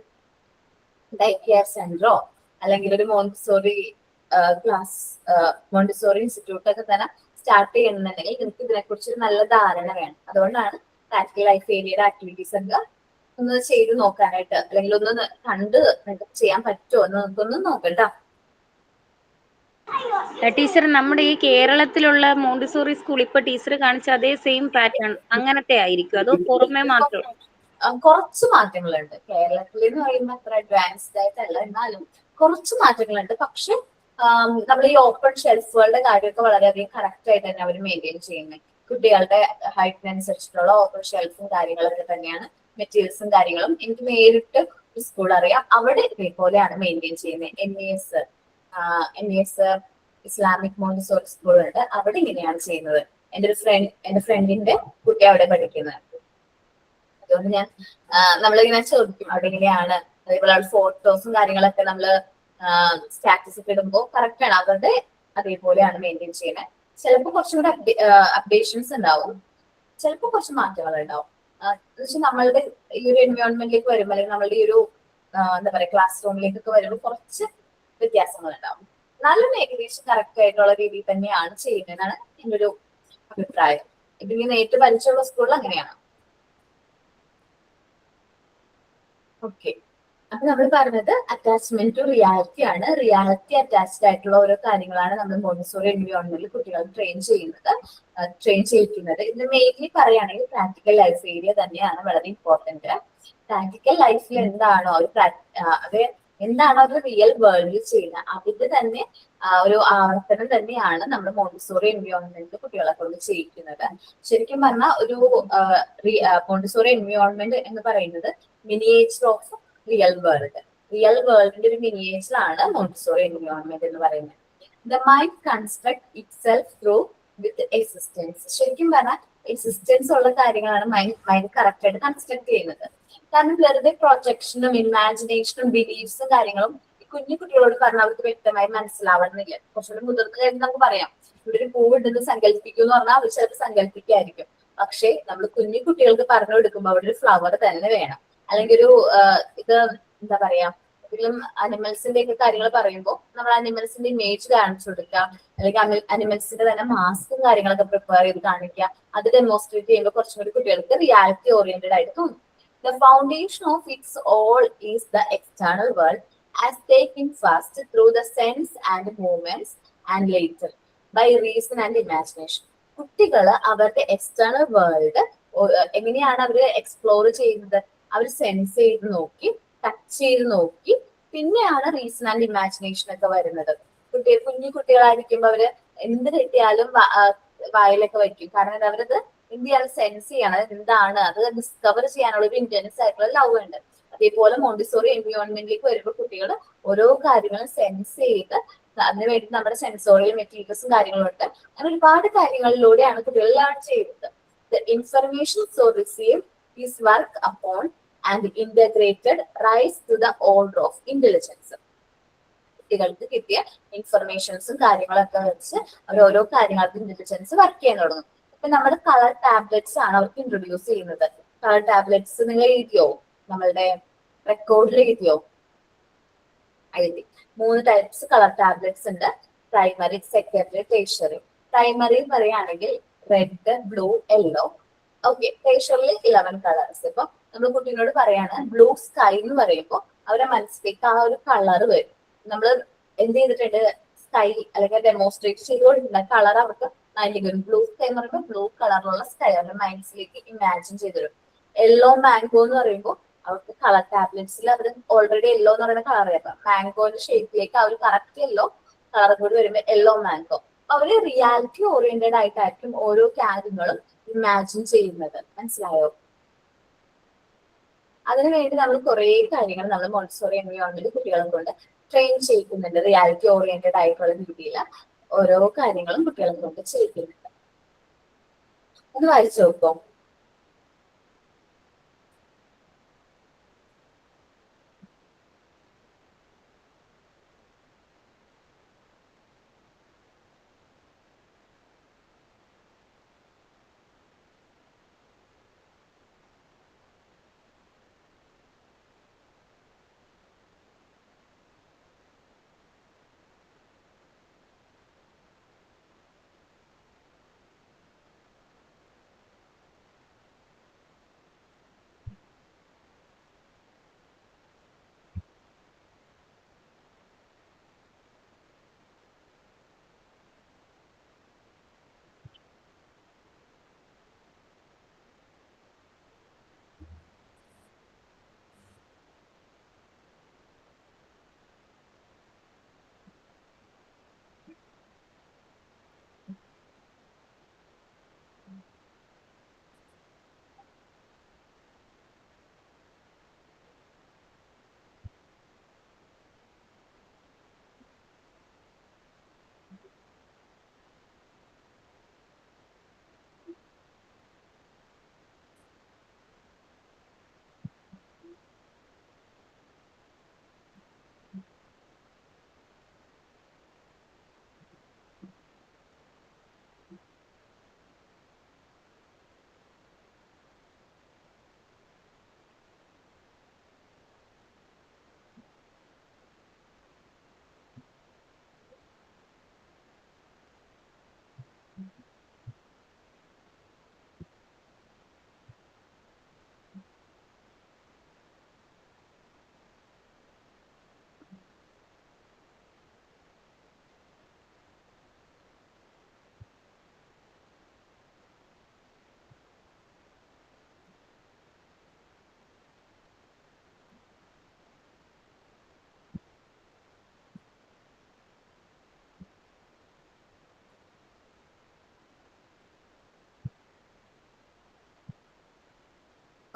ഡേ കെയർ സെന്ററോ അല്ലെങ്കിൽ ഒരു മോണ്ടിസോറി മോണ്ടിസോറി ഇൻസ്റ്റിറ്റ്യൂട്ട് ഒക്കെ തന്നെ സ്റ്റാർട്ട് ചെയ്യണമെന്നുണ്ടെങ്കിൽ നിങ്ങൾക്ക് ഇതിനെക്കുറിച്ച് ഒരു നല്ല ധാരണ വേണം. അതുകൊണ്ടാണ് പ്രാക്ടിക്കൽ ലൈഫ് ഏരിയയുടെ ആക്ടിവിറ്റീസ് ഒക്കെ ഒന്ന് ചെയ്ത് നോക്കാനായിട്ട്, അല്ലെങ്കിൽ ഒന്ന് കണ്ട് ചെയ്യാൻ പറ്റുമോ എന്ന് നമുക്കൊന്ന് നോക്കണ്ട. ടീച്ചർ, നമ്മുടെ ഈ കേരളത്തിലുള്ള മോണ്ടിസോറി സ്കൂൾ ഇപ്പൊ ടീച്ചർ കാണിച്ച അതേ സെയിം പാറ്റേൺ അങ്ങനത്തെ ആയിരിക്കും, അതോ പുറമെ മാത്രം? കുറച്ച് മാറ്റങ്ങളുണ്ട്. കേരളത്തിൽ എന്ന് പറയുമ്പോൾ അത്ര അഡ്വാൻസ്ഡ് ആയിട്ടല്ല, എന്നാലും കുറച്ച് മാറ്റങ്ങളുണ്ട്. പക്ഷെ നമ്മൾ ഈ ഓപ്പൺ ഷെൽഫുകളുടെ കാര്യമൊക്കെ വളരെയധികം കറക്റ്റ് ആയിട്ട് തന്നെ അവർ മെയിൻറ്റെയിൻ ചെയ്യുന്നത്. കുട്ടികളുടെ ഹൈറ്റിനനുസരിച്ചിട്ടുള്ള ഓപ്പൺ ഷെൽഫും കാര്യങ്ങളൊക്കെ തന്നെയാണ്, മെറ്റീരിയൽസും കാര്യങ്ങളും. എനിക്ക് നേരിട്ട് ഒരു സ്കൂൾ അറിയാം, അവിടെ ഇതേപോലെയാണ് മെയിൻറ്റെയിൻ ചെയ്യുന്നത്. NES ഇസ്ലാമിക് മോണ്ടിസോറി സ്കൂൾ ഉണ്ട്, അവിടെ ഇങ്ങനെയാണ് ചെയ്യുന്നത്. എന്റെ ഫ്രണ്ടിന്റെ കുട്ടി അവിടെ പഠിക്കുന്നത്. അതുകൊണ്ട് നമ്മളിങ്ങനെ ചോദിക്കും അവിടെ എങ്ങനെയാണ്, അതേപോലെ ഫോട്ടോസും കാര്യങ്ങളൊക്കെ നമ്മള് സ്റ്റാറ്റസ് ഒക്കെ ഇടുമ്പോൾ കറക്റ്റ് ആണ്, അതുകൊണ്ട് അതേപോലെയാണ് മെയിൻറ്റെയിൻ ചെയ്യുന്നത്. ചിലപ്പോൾ കുറച്ചും കൂടെ അപ്ഡേഷൻസ് ഉണ്ടാവും, ചിലപ്പോൾ കുറച്ച് മാറ്റങ്ങൾ ഉണ്ടാവും. നമ്മളുടെ ഈ ഒരു എൻവയോൺമെന്റിലേക്ക് വരുമ്പോൾ, അല്ലെങ്കിൽ നമ്മളുടെ ഈ ഒരു എന്താ പറയാ ക്ലാസ് റൂമിലേക്കൊക്കെ വരുമ്പോൾ കുറച്ച് വ്യത്യാസങ്ങൾ ഉണ്ടാവും. നല്ല ഏകദേശം കറക്റ്റ് ആയിട്ടുള്ള രീതിയിൽ തന്നെയാണ് ചെയ്യുന്നതെന്നാണ് എൻ്റെ ഒരു അഭിപ്രായം. ഇതിങ്ങനെ നേരിട്ട് പരിചയമുള്ള സ്കൂളിൽ അങ്ങനെയാണ്. ഓക്കെ, അപ്പൊ നമ്മൾ പറഞ്ഞത് അറ്റാച്ച്മെന്റ് ടു റിയാലിറ്റി ആണ്. റിയാലിറ്റി അറ്റാച്ച്ഡ് ആയിട്ടുള്ള ഓരോ കാര്യങ്ങളാണ് നമ്മൾ മോണ്ടിസോറി എൻവിയോൺമെന്റിൽ കുട്ടികൾ ട്രെയിൻ ചെയ്യിക്കുന്നത്. ഇത് മെയിൻലി പറയുകയാണെങ്കിൽ പ്രാക്ടിക്കൽ ലൈഫ് ഏരിയ തന്നെയാണ് വളരെ ഇമ്പോർട്ടന്റ്. പ്രാക്ടിക്കൽ ലൈഫിൽ എന്താണോ അത് എന്താണോ അത് റിയൽ വേൾഡിൽ ചെയ്യുന്നത് അതിന്റെ തന്നെ ഒരു ആവർത്തനം തന്നെയാണ് നമ്മുടെ മോണ്ടിസോറി എൻവിയോൺമെന്റ് കുട്ടികളെ കൊണ്ട് ചെയ്യിക്കുന്നത്. ശരിക്കും പറഞ്ഞാൽ ഒരു മോണ്ടിസോറി എൻവിയോൺമെന്റ് എന്ന് പറയുന്നത് മിനിയേച്ചർ ഓഫ് റിയൽ വേൾഡിന്റെ ഒരു മിനിയേച്ചർ ആണ് മോണ്ടിസോറി എൻവിയോൺമെന്റ് എന്ന് പറയുന്നത്. The mind construct it self through with existence. ശരിക്കും പറഞ്ഞാൽ എക്സിസ്റ്റൻസ് ഉള്ള കാര്യങ്ങളാണ് മൈൻഡ് കറക്റ്റ് ആയിട്ട് കൺസ്ട്രക്ട് ചെയ്യുന്നത്. കാരണം വെറുതെ പ്രൊജക്ഷനും ഇമാജിനേഷനും ബിലീഫ്സും കാര്യങ്ങളും കുഞ്ഞു കുട്ടികളോട് പറഞ്ഞാൽ അവർക്ക് വ്യക്തമായി മനസ്സിലാവണമെന്നില്ല. കുറച്ചുകൂടി മുതിർന്ന കാര്യം നമുക്ക് പറയാം, ഇവിടെ ഒരു പൂവ് ഉണ്ടെന്ന് സങ്കല്പിക്കും എന്ന് പറഞ്ഞാൽ അവർ ചിലപ്പോൾ സങ്കല്പിക്കായിരിക്കും. പക്ഷേ നമ്മൾ കുഞ്ഞു കുട്ടികൾക്ക് പറഞ്ഞു കൊടുക്കുമ്പോൾ അവിടെ ഒരു ഫ്ലവർ തന്നെ വേണം. അല്ലെങ്കിൽ ഒരു ഇത് എന്താ പറയാ, എന്തെങ്കിലും അനിമൽസിന്റെ ഒക്കെ കാര്യങ്ങൾ പറയുമ്പോൾ നമ്മൾ അനിമൽസിന്റെ ഇമേജ് കാണിച്ചു കൊടുക്കുക, അല്ലെങ്കിൽ അനിമൽസിന്റെ തന്നെ മാസ്കും കാര്യങ്ങളൊക്കെ പ്രിപ്പയർ ചെയ്ത് കാണിക്കുക. അത് ഡെമോൺസ്ട്രേറ്റ് ചെയ്യുമ്പോൾ കുറച്ചും കൂടി കുട്ടികൾക്ക് റിയാലിറ്റി ഓറിയന്റഡ് ആയിട്ട് തോന്നും. The foundation of its all is the external world as taken first through the sense and movements and later by reason and imagination. കുട്ടികൾ അവരുടെ എക്സ്റ്റേണൽ വേൾഡ് എങ്ങനെയാണ് അവർ എക്സ്പ്ലോർ ചെയ്യുന്നത്? അവർ സെൻസ് ചെയ്ത് നോക്കി, ടച്ച് ചെയ്ത് നോക്കി, പിന്നെയാണ് റീസൺ ആൻഡ് ഇമാജിനേഷൻ ഒക്കെ വരുന്നത്. കുഞ്ഞു കുട്ടികളായിരിക്കുമ്പോൾ അവര് എന്ത് കിട്ടിയാലും വായിലൊക്കെ വയ്ക്കും. കാരണം അവരത് എന്ത് ചെയ്യാൻ സെൻസ് ചെയ്യണം, അത് എന്താണ്, അത് ഡിസ്കവർ ചെയ്യാനുള്ള ഒരു ഇന്റൻസ് ആയിട്ടുള്ള ലവ് ഉണ്ട്. അതേപോലെ മോണ്ടിസോറി എൻവിയോൺമെന്റിലേക്ക് വരുമ്പോൾ കുട്ടികൾ ഓരോ കാര്യങ്ങളും സെൻസ് ചെയ്ത് അതിന് വേണ്ടി നമ്മുടെ സെൻസോറിയൽ മെറ്റീരിയൽസും കാര്യങ്ങളും ഉണ്ട്. അങ്ങനെ ഒരുപാട് കാര്യങ്ങളിലൂടെയാണ് കുട്ടികൾ ലേൺ ചെയ്യുന്നത്. The information so receive is work upon and integrated rise to the order of intelligence. കുട്ടികൾക്ക് കിട്ടിയ ഇൻഫർമേഷൻസും കാര്യങ്ങളൊക്കെ വെച്ച് അവർ ഓരോ കാര്യങ്ങൾക്ക് ഇന്റലിജൻസ് വർക്ക് ചെയ്യാൻ തുടങ്ങും. ഇപ്പൊ നമ്മുടെ കളർ ടാബ്ലറ്റ്സ് ആണ് അവർക്ക് ഇൻട്രൊഡ്യൂസ് ചെയ്യുന്നത്. കളർ ടാബ്ലറ്റ്സ് നിങ്ങൾ എഴുതിയോ? നമ്മളുടെ റെക്കോർഡിൽ എഴുതിയോ? എഴുതി. 3 ടൈപ്സ് കളർ ടാബ്ലറ്റ്സ് ഉണ്ട്: പ്രൈമറി, സെക്കൻഡറി, ടേർഷ്യറി. പ്രൈമറി പറയുകയാണെങ്കിൽ റെഡ്, ബ്ലൂ, യെല്ലോ. ഓക്കെ, ടേർഷ്യറിൽ 11 കളേഴ്സ്. ഇപ്പൊ നമ്മൾ കുട്ടീനോട് പറയാണ് ബ്ലൂ സ്കൈ എന്ന് പറയുമ്പോൾ അവരെ മനസ്സിലേക്ക് ആ ഒരു കളർ വരും. നമ്മൾ എന്ത് ചെയ്തിട്ടുണ്ട്? സ്കൈ അല്ലെങ്കിൽ ഡെമോൺസ്ട്രേറ്റ് ചെയ്തുകൊണ്ടിരുന്ന കളർ അവർക്ക് മൈൻഡിലേക്ക് വരും. ബ്ലൂ സ്കൈ എന്ന് പറയുമ്പോൾ ബ്ലൂ കളറുള്ള സ്കൈ അവരുടെ മൈൻഡ്സിലേക്ക് ഇമാജിൻ ചെയ്ത് വരും. യെല്ലോ മാംഗോ എന്ന് പറയുമ്പോൾ അവർക്ക് കളർ ടാബ്ലറ്റ്സിൽ അവർ ഓൾറെഡി യെല്ലോ എന്ന് പറയുന്ന കളർ ആയിരുന്നു. മാംഗോന്റെ ഷേപ്പിലേക്ക് അവർ കറക്റ്റ് യെല്ലോ കളർ കൂടി വരുമ്പോൾ യെല്ലോ മാംഗോ. അപ്പൊ അവര് റിയാലിറ്റി ഓറിയന്റഡ് ആയിട്ടായിരിക്കും ഓരോ കാര്യങ്ങളും ഇമാജിൻ ചെയ്യുന്നത്. മനസ്സിലായോ? അതിനുവേണ്ടി നമ്മൾ കുറെ കാര്യങ്ങൾ നമ്മൾ മോണ്ടിസോറി എൻവിയോൺമെന്റ് കുട്ടികളെ കൊണ്ട് ട്രെയിൻ ചെയ്യിക്കുന്നുണ്ട്. റിയാലിറ്റി ഓറിയന്റഡ് ആയിട്ടുള്ള രീതിയിൽ ഓരോ കാര്യങ്ങളും കുട്ടികളെ കൊണ്ട് ചെയ്യിക്കുന്നുണ്ട്. ഒന്ന് വായിച്ചു നോക്കോ?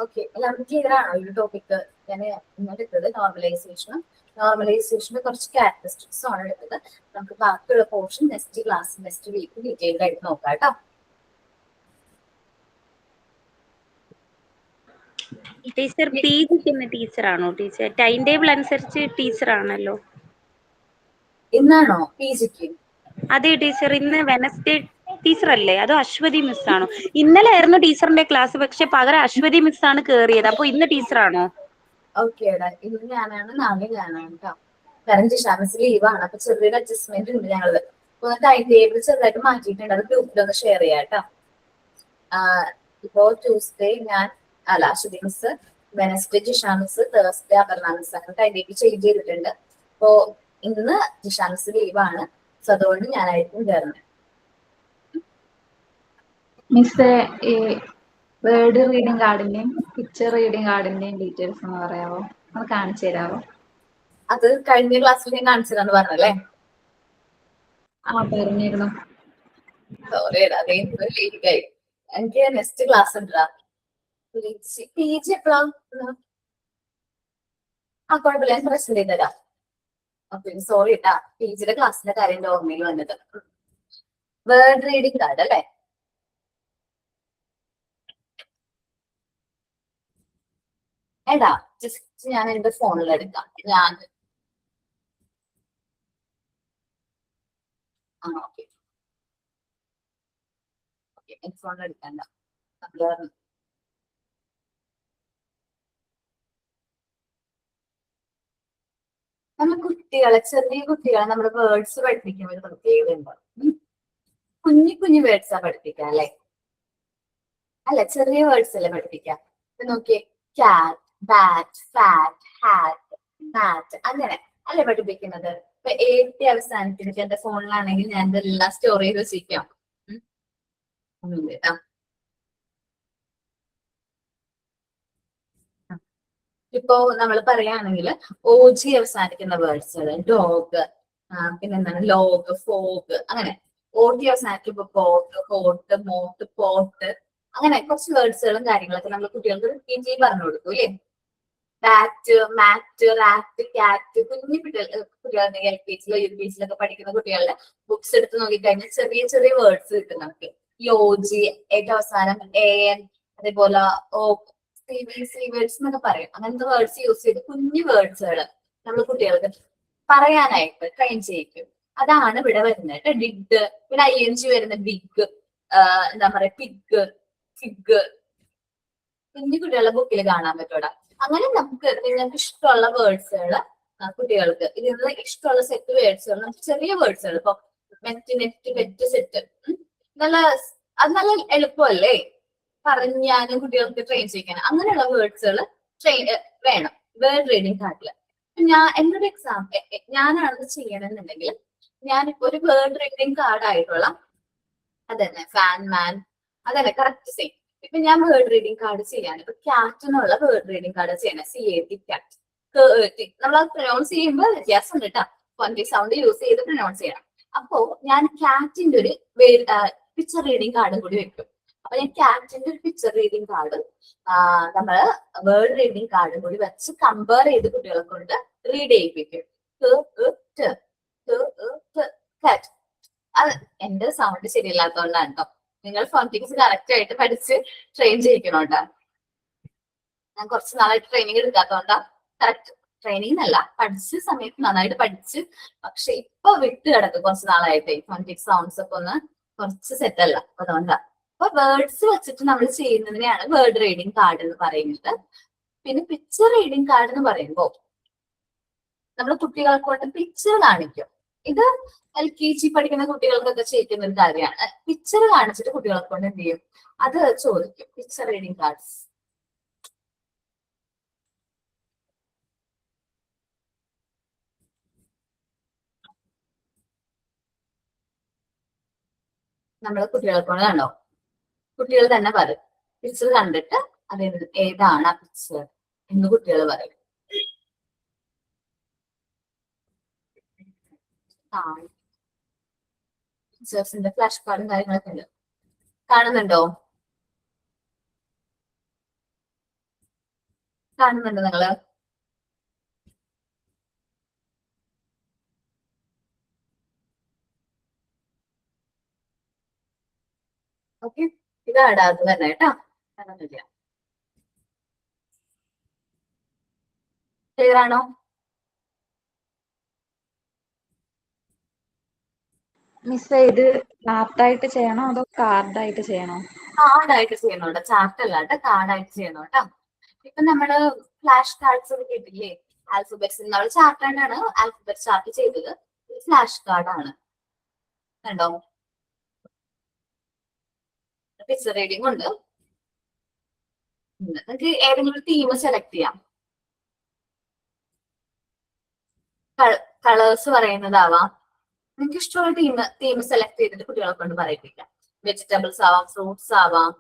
ഓക്കെ, എല്ലാവർക്കും ക്ലിയർ ആണോ ഈ ടോപ്പിക്? ഞാൻ ഇങ്ങോട്ട് എടുത്തത് നോർമലൈസേഷന് കുറച്ച് ക്യാരക്ടറിസ്റ്റിക്സും ആണ് എടുത്തത്. നമുക്ക് ബാക്കിയുള്ള പോർഷൻ നെക്സ്റ്റ് വീക്ക് ഡീറ്റെയിൽഡ് ആയിട്ട് നോക്കാം കേട്ടോ. ടീച്ചർ പി ജിക്കുന്ന ടീച്ചറാണോ? ടീച്ചർ ടൈം ടേബിൾ അനുസരിച്ച് ടീച്ചറാണല്ലോ. ഇന്നാണോ പി ജിക്ക്? അതെ ടീച്ചർ, ഇന്ന് വെനസ്ഡേ ടീച്ചർ അല്ലേ? അതോ അശ്വതി മിസ് ആണോ? ഇന്നലെ ആയിരുന്നു ടീച്ചറിന്റെ ക്ലാസ്, പക്ഷെ പകരം അശ്വതി മിസ് ആണ് കേറിയത്. അപ്പൊ ഇന്ന് ടീച്ചറാണോ? ഓക്കേടാ, ഇന്ന് ഞാനാണ്, നാളെ ഞാനാണ് കേട്ടോ. കാരണം ജിഷാമിസ് ലീവാണ്, അപ്പൊ ചെറിയൊരു അഡ്ജസ്റ്റ്മെന്റ് ഉണ്ട് ഞങ്ങള്. ടൈം ടേബിൾ ചെറുതായിട്ട് മാറ്റിയിട്ടുണ്ട്, അത് ഗ്രൂപ്പിലൊന്ന് ഷെയർ ചെയ്യാം കേട്ടോ. ഇപ്പോ Tuesday Aswathy miss, Wednesday Jisha miss, Thursday Aparna miss, അങ്ങനെ ടൈം ടേബിൾ ചേഞ്ച് ചെയ്തിട്ടുണ്ട്. അപ്പോ ഇന്ന് ജിഷാമിസ് ലീവാണ്, സോ അതുകൊണ്ട് ഞാനായിരിക്കും കയറുന്നത്. മിസ്, ഈ വേർഡ് റീഡിംഗ് കാർഡിന്റെയും പിക്ചർ റീഡിംഗ് കാർഡിന്റെയും ഡീറ്റെയിൽസ് ഒന്ന് പറയാമോ? അത് കാണിച്ചു തരാമോ? അത് കഴിഞ്ഞ ക്ലാസ്സിൽ ഞാൻ കാണിച്ചതാന്ന് പറഞ്ഞല്ലേ? പറഞ്ഞിരുന്നു. സോറിടാ, അതേ ലേറ്റായി. എനിക്ക് നെക്സ്റ്റ് ക്ലാസ് ഉണ്ടാ. പി ജി എപ്പോഴാ? കുഴപ്പമില്ല, ഞാൻ പ്രശ്നം ചെയ്തരാം. ഓക്കെ, സോറി കേട്ടാ, പി ജിയുടെ ക്ലാസ്സിന്റെ കാര്യം എന്റെ ഓർമ്മയിൽ വന്നത്. വേർഡ് റീഡിംഗ് കാർഡ് അല്ലേ? എടാ, ജസ്റ്റ് ഞാൻ എന്റെ ഫോണിൽ എടുക്കാം. ഓക്കെ, എന്റെ ഫോണിൽ എടുക്കണ്ട. നമ്മൾ ചെറിയ കുട്ടികളെ നമ്മൾ വേർഡ്സ് പഠിപ്പിക്കുമ്പോൾ ഒരു പ്രത്യേകത ഉണ്ട്. കുഞ്ഞു വേർഡ്സാ പഠിപ്പിക്കുക അല്ലെ? അല്ല, ചെറിയ വേർഡ്സ് അല്ലേ പഠിപ്പിക്കുക. നോക്കിയേ, ക്യാറ്റ്, ബാറ്റ്, ഫാറ്റ്, ഹാറ്റ്, മാറ്റ്, അങ്ങനെ അല്ലെ പഠിപ്പിക്കുന്നത്. ഇപ്പൊ ഏറ്റവും അവസാനത്തിന് എന്റെ ഫോണിലാണെങ്കിൽ ഞാൻ ഇതെല്ലാം സ്റ്റോർ ചെയ്ത് വെച്ചിരിക്കാം. ഇപ്പോ നമ്മൾ പറയുകയാണെങ്കിൽ OG അവസാനിക്കുന്ന വേർഡ്സുകൾ, ഡോഗ്, പിന്നെ എന്താണ്, ലോഗ്, ഫോഗ്, അങ്ങനെ OT അവസാനിക്കുമ്പോ പോട്ട്, ഹോട്ട്, മോട്ട്, പോട്ട്, അങ്ങനെ കുറച്ച് വേർഡ്സുകളും കാര്യങ്ങളൊക്കെ നമ്മൾ കുട്ടികൾക്ക് റിപ്പീറ്റ് ചെയ്ത് പറഞ്ഞു കൊടുക്കും അല്ലേ? ബാറ്റ്, മാറ്റ്, റാറ്റ്, ക്യാറ്റ്, കുഞ്ഞു കുട്ടികളുണ്ടെങ്കിൽ LKG-ലോ UKG-ലൊക്കെ പഠിക്കുന്ന കുട്ടികളുടെ ബുക്സ് എടുത്ത് നോക്കിക്കഴിഞ്ഞാൽ ചെറിയ ചെറിയ വേർഡ്സ് കിട്ടും നമുക്ക്. OG, ഏറ്റവും അവസാനം AN, അതേപോലെ CBC വേർഡ്സ് എന്നൊക്കെ പറയും. അങ്ങനത്തെ വേർഡ്സ് യൂസ് ചെയ്ത് കുഞ്ഞു വേർഡ്സുകൾ നമ്മൾ കുട്ടികൾക്ക് പറയാനായിട്ട് ട്രെയിൻ ചെയ്യിക്കും. അതാണ് ഇവിടെ വരുന്നത്. ഡിഡ്, പിന്നെ ING വരുന്ന ബിഗ്, എന്താ പറയാ, പിഗ്, ഫിഗ്, കുഞ്ഞു കുട്ടികളുടെ ബുക്കിൽ കാണാൻ പറ്റൂടാ. അങ്ങനെ നിങ്ങൾക്ക് ഇഷ്ടമുള്ള വേർഡ്സുകൾ കുട്ടികൾക്ക് ഇതിനുള്ള ഇഷ്ടമുള്ള സെറ്റ് വേർഡ്സുകൾ, നമുക്ക് ചെറിയ വേർഡ്സുകൾ, ഇപ്പൊ നെറ്റ്, വെറ്റ്, സെറ്റ്, അത് നല്ല എളുപ്പമല്ലേ പറഞ്ഞാലും കുട്ടികൾക്ക് ട്രെയിൻ ചെയ്യിക്കാൻ. അങ്ങനെയുള്ള വേർഡ്സുകൾ വേണം വേർഡ് റീഡിംഗ് കാർഡിൽ. എന്നൊരു ഞാനാണത് ചെയ്യണമെന്നുണ്ടെങ്കിൽ ഞാനിപ്പോ ഒരു വേർഡ് റീഡിംഗ് കാർഡ് ആയിട്ടുള്ള അതന്നെ ഫാൻ, മാൻ, അതന്നെ കറക്റ്റ് സെയിം. ഇപ്പൊ ഞാൻ വേർഡ് റീഡിംഗ് കാർഡ് ചെയ്യാണ്. ഇപ്പൊ ക്യാറ്റിനുള്ള വേർഡ് റീഡിംഗ് കാർഡ് ചെയ്യണം. CAT, cat. നമ്മൾ അത് പ്രൊനൗൺസ് ചെയ്യുമ്പോൾ വ്യത്യാസം ഉണ്ട് കേട്ടോ. ഫോണിക് സൗണ്ട് യൂസ് ചെയ്ത് പ്രൊനൗൺസ് ചെയ്യണം. അപ്പോ ഞാൻ ക്യാറ്റിന്റെ ഒരു പിക്ചർ റീഡിംഗ് കാർഡും കൂടി വെക്കും. അപ്പൊ ഞാൻ ക്യാറ്റിന്റെ ഒരു പിക്ചർ റീഡിംഗ് കാർഡ് നമ്മള് വേർഡ് റീഡിംഗ് കാർഡും കൂടി വെച്ച് കമ്പയർ ചെയ്ത് കുട്ടികളെ കൊണ്ട് റീഡ് ചെയ്യിപ്പിക്കും. അത് എന്റെ സൗണ്ട് ശരിയല്ലാത്തതുകൊണ്ടാണ് കേട്ടോ. നിങ്ങൾ ഫോണിക്സ് കറക്റ്റ് ആയിട്ട് പഠിച്ച് ട്രെയിൻ ചെയ്യിക്കണം കേട്ടോ. ഞാൻ കുറച്ച് നാളായിട്ട് ട്രെയിനിങ് എടുക്കാത്തതുകൊണ്ടാ. കറക്റ്റ് ട്രെയിനിങ് അല്ല, പഠിച്ച സമയത്ത് നന്നായിട്ട് പഠിച്ച്, പക്ഷെ ഇപ്പൊ വിട്ട് കിടക്കും കുറച്ച് നാളായിട്ടേ. ഫോണിക് സൗണ്ട്സ് ഒക്കെ ഒന്ന് കുറച്ച് സെറ്റ് അല്ല, അതുകൊണ്ടാ. അപ്പൊ വേർഡ്സ് വെച്ചിട്ട് നമ്മൾ ചെയ്യുന്നതിനെയാണ് വേർഡ് റീഡിംഗ് കാർഡ് എന്ന് പറയുന്നത്. പിന്നെ പിക്ചർ റീഡിംഗ് കാർഡ് എന്ന് പറയുമ്പോൾ നമ്മൾ കുട്ടികളെ കൊണ്ട് പിക്ചർ കാണിക്കും. ഇത് LKG പഠിക്കുന്ന കുട്ടികൾക്കൊക്കെ ചെയ്യുന്ന ഒരു കാര്യമാണ്. പിക്ചർ കാണിച്ചിട്ട് കുട്ടികളെ കൊണ്ട് എന്ത് ചെയ്യും, അത് ചോദിക്കും. പിക്ചർ റീഡിംഗ് കാർഡ്സ് നമ്മൾ കുട്ടികളെ കൊണ്ട് കണ്ടോ, കുട്ടികൾ തന്നെ പറയും. പിക്ചർ കണ്ടിട്ട് അത് ഏതാണ് ആ പിക്ചർ എന്ന് കുട്ടികൾ പറയും. പിക്ചേഴ്സിന്റെ ഫ്ലാഷ് കാർഡും കാര്യങ്ങളൊക്കെ ഉണ്ട്. കാണുന്നുണ്ടോ? കാണുന്നുണ്ട് നിങ്ങള്? ഓക്കെ, ഇതാണ് അത് തന്നെ കേട്ടോ. ക്ലിയർ ആണോ? മിസ് ഇത് ചാർട്ടായിട്ട് ചെയ്യണോ അതോ കാർഡായിട്ട് ചെയ്യണോ? കാർഡായിട്ട് ചെയ്യണോട്ടോ, ചാർട്ട് അല്ലാണ്ട് കാർഡായിട്ട് ചെയ്യണോട്ടോ. ഇപ്പൊ നമ്മള് ഫ്ലാഷ് കാർഡ്സ് ഒക്കെ കിട്ടില്ലേ, ആൽഫബറ്റ്സ്. നമ്മൾ ചാർട്ടാണ് ആൽഫബറ്റ് ചാർട്ട് ചെയ്തത്, ഫ്ലാഷ് കാർഡാണ്. കണ്ടോ? പിക്ചർ റീഡിംഗ് ഉണ്ട്. നിങ്ങൾക്ക് ഏതെങ്കിലും തീം സെലക്ട് ചെയ്യാം. കളേഴ്സ് പറയുന്നതാവാം. നിങ്ങൾക്ക് ഇഷ്ടമുള്ള തീം സെലക്ട് ചെയ്തിട്ട് കുട്ടികളെ കൊണ്ട് പറയിപ്പിക്കാം. വെജിറ്റബിൾസ് ആവാം, ഫ്രൂട്ട്സ് ആവാം,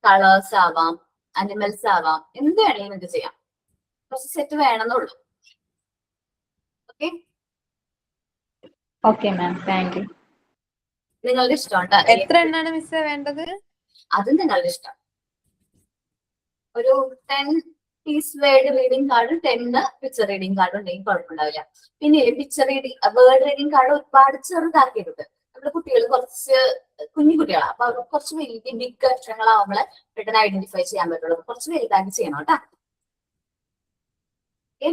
കളേഴ്സ് ആവാം, അനിമൽസ് ആവാം, എന്ത് വേണമെങ്കിലും നിങ്ങൾക്ക് ചെയ്യാം. കുറച്ച് സെറ്റ് വേണമെന്നുള്ളൂ. Okay, okay ma'am, thank you. നിങ്ങളുടെ ഇഷ്ടം. എത്ര എണ്ണാണ് മിസ് വേണ്ടത്? അത് നിങ്ങളുടെ ഇഷ്ടം. ഒരു 10 പീസ് വേർഡ് റീഡിംഗ് കാർഡും 10 പിക്ചർ റീഡിംഗ് കാർഡും ഉണ്ടെങ്കിൽ കുഴപ്പമുണ്ടാവില്ല. പിന്നെ picture reading word reading card ഒരുപാട് ചെറുതാക്കിയിട്ടുണ്ട്. നമ്മുടെ കുട്ടികൾ കുറച്ച് കുഞ്ഞു കുട്ടികളാണ്, അപ്പൊ അവർ കുറച്ച് വലിയ ബിഗ് അക്ഷരങ്ങളാവുമ്പോളെ പെട്ടെന്ന് ഐഡന്റിഫൈ ചെയ്യാൻ പറ്റുള്ളൂ. കുറച്ച് വലുതാക്കി ചെയ്യണം കേട്ടോ. ഓക്കെ.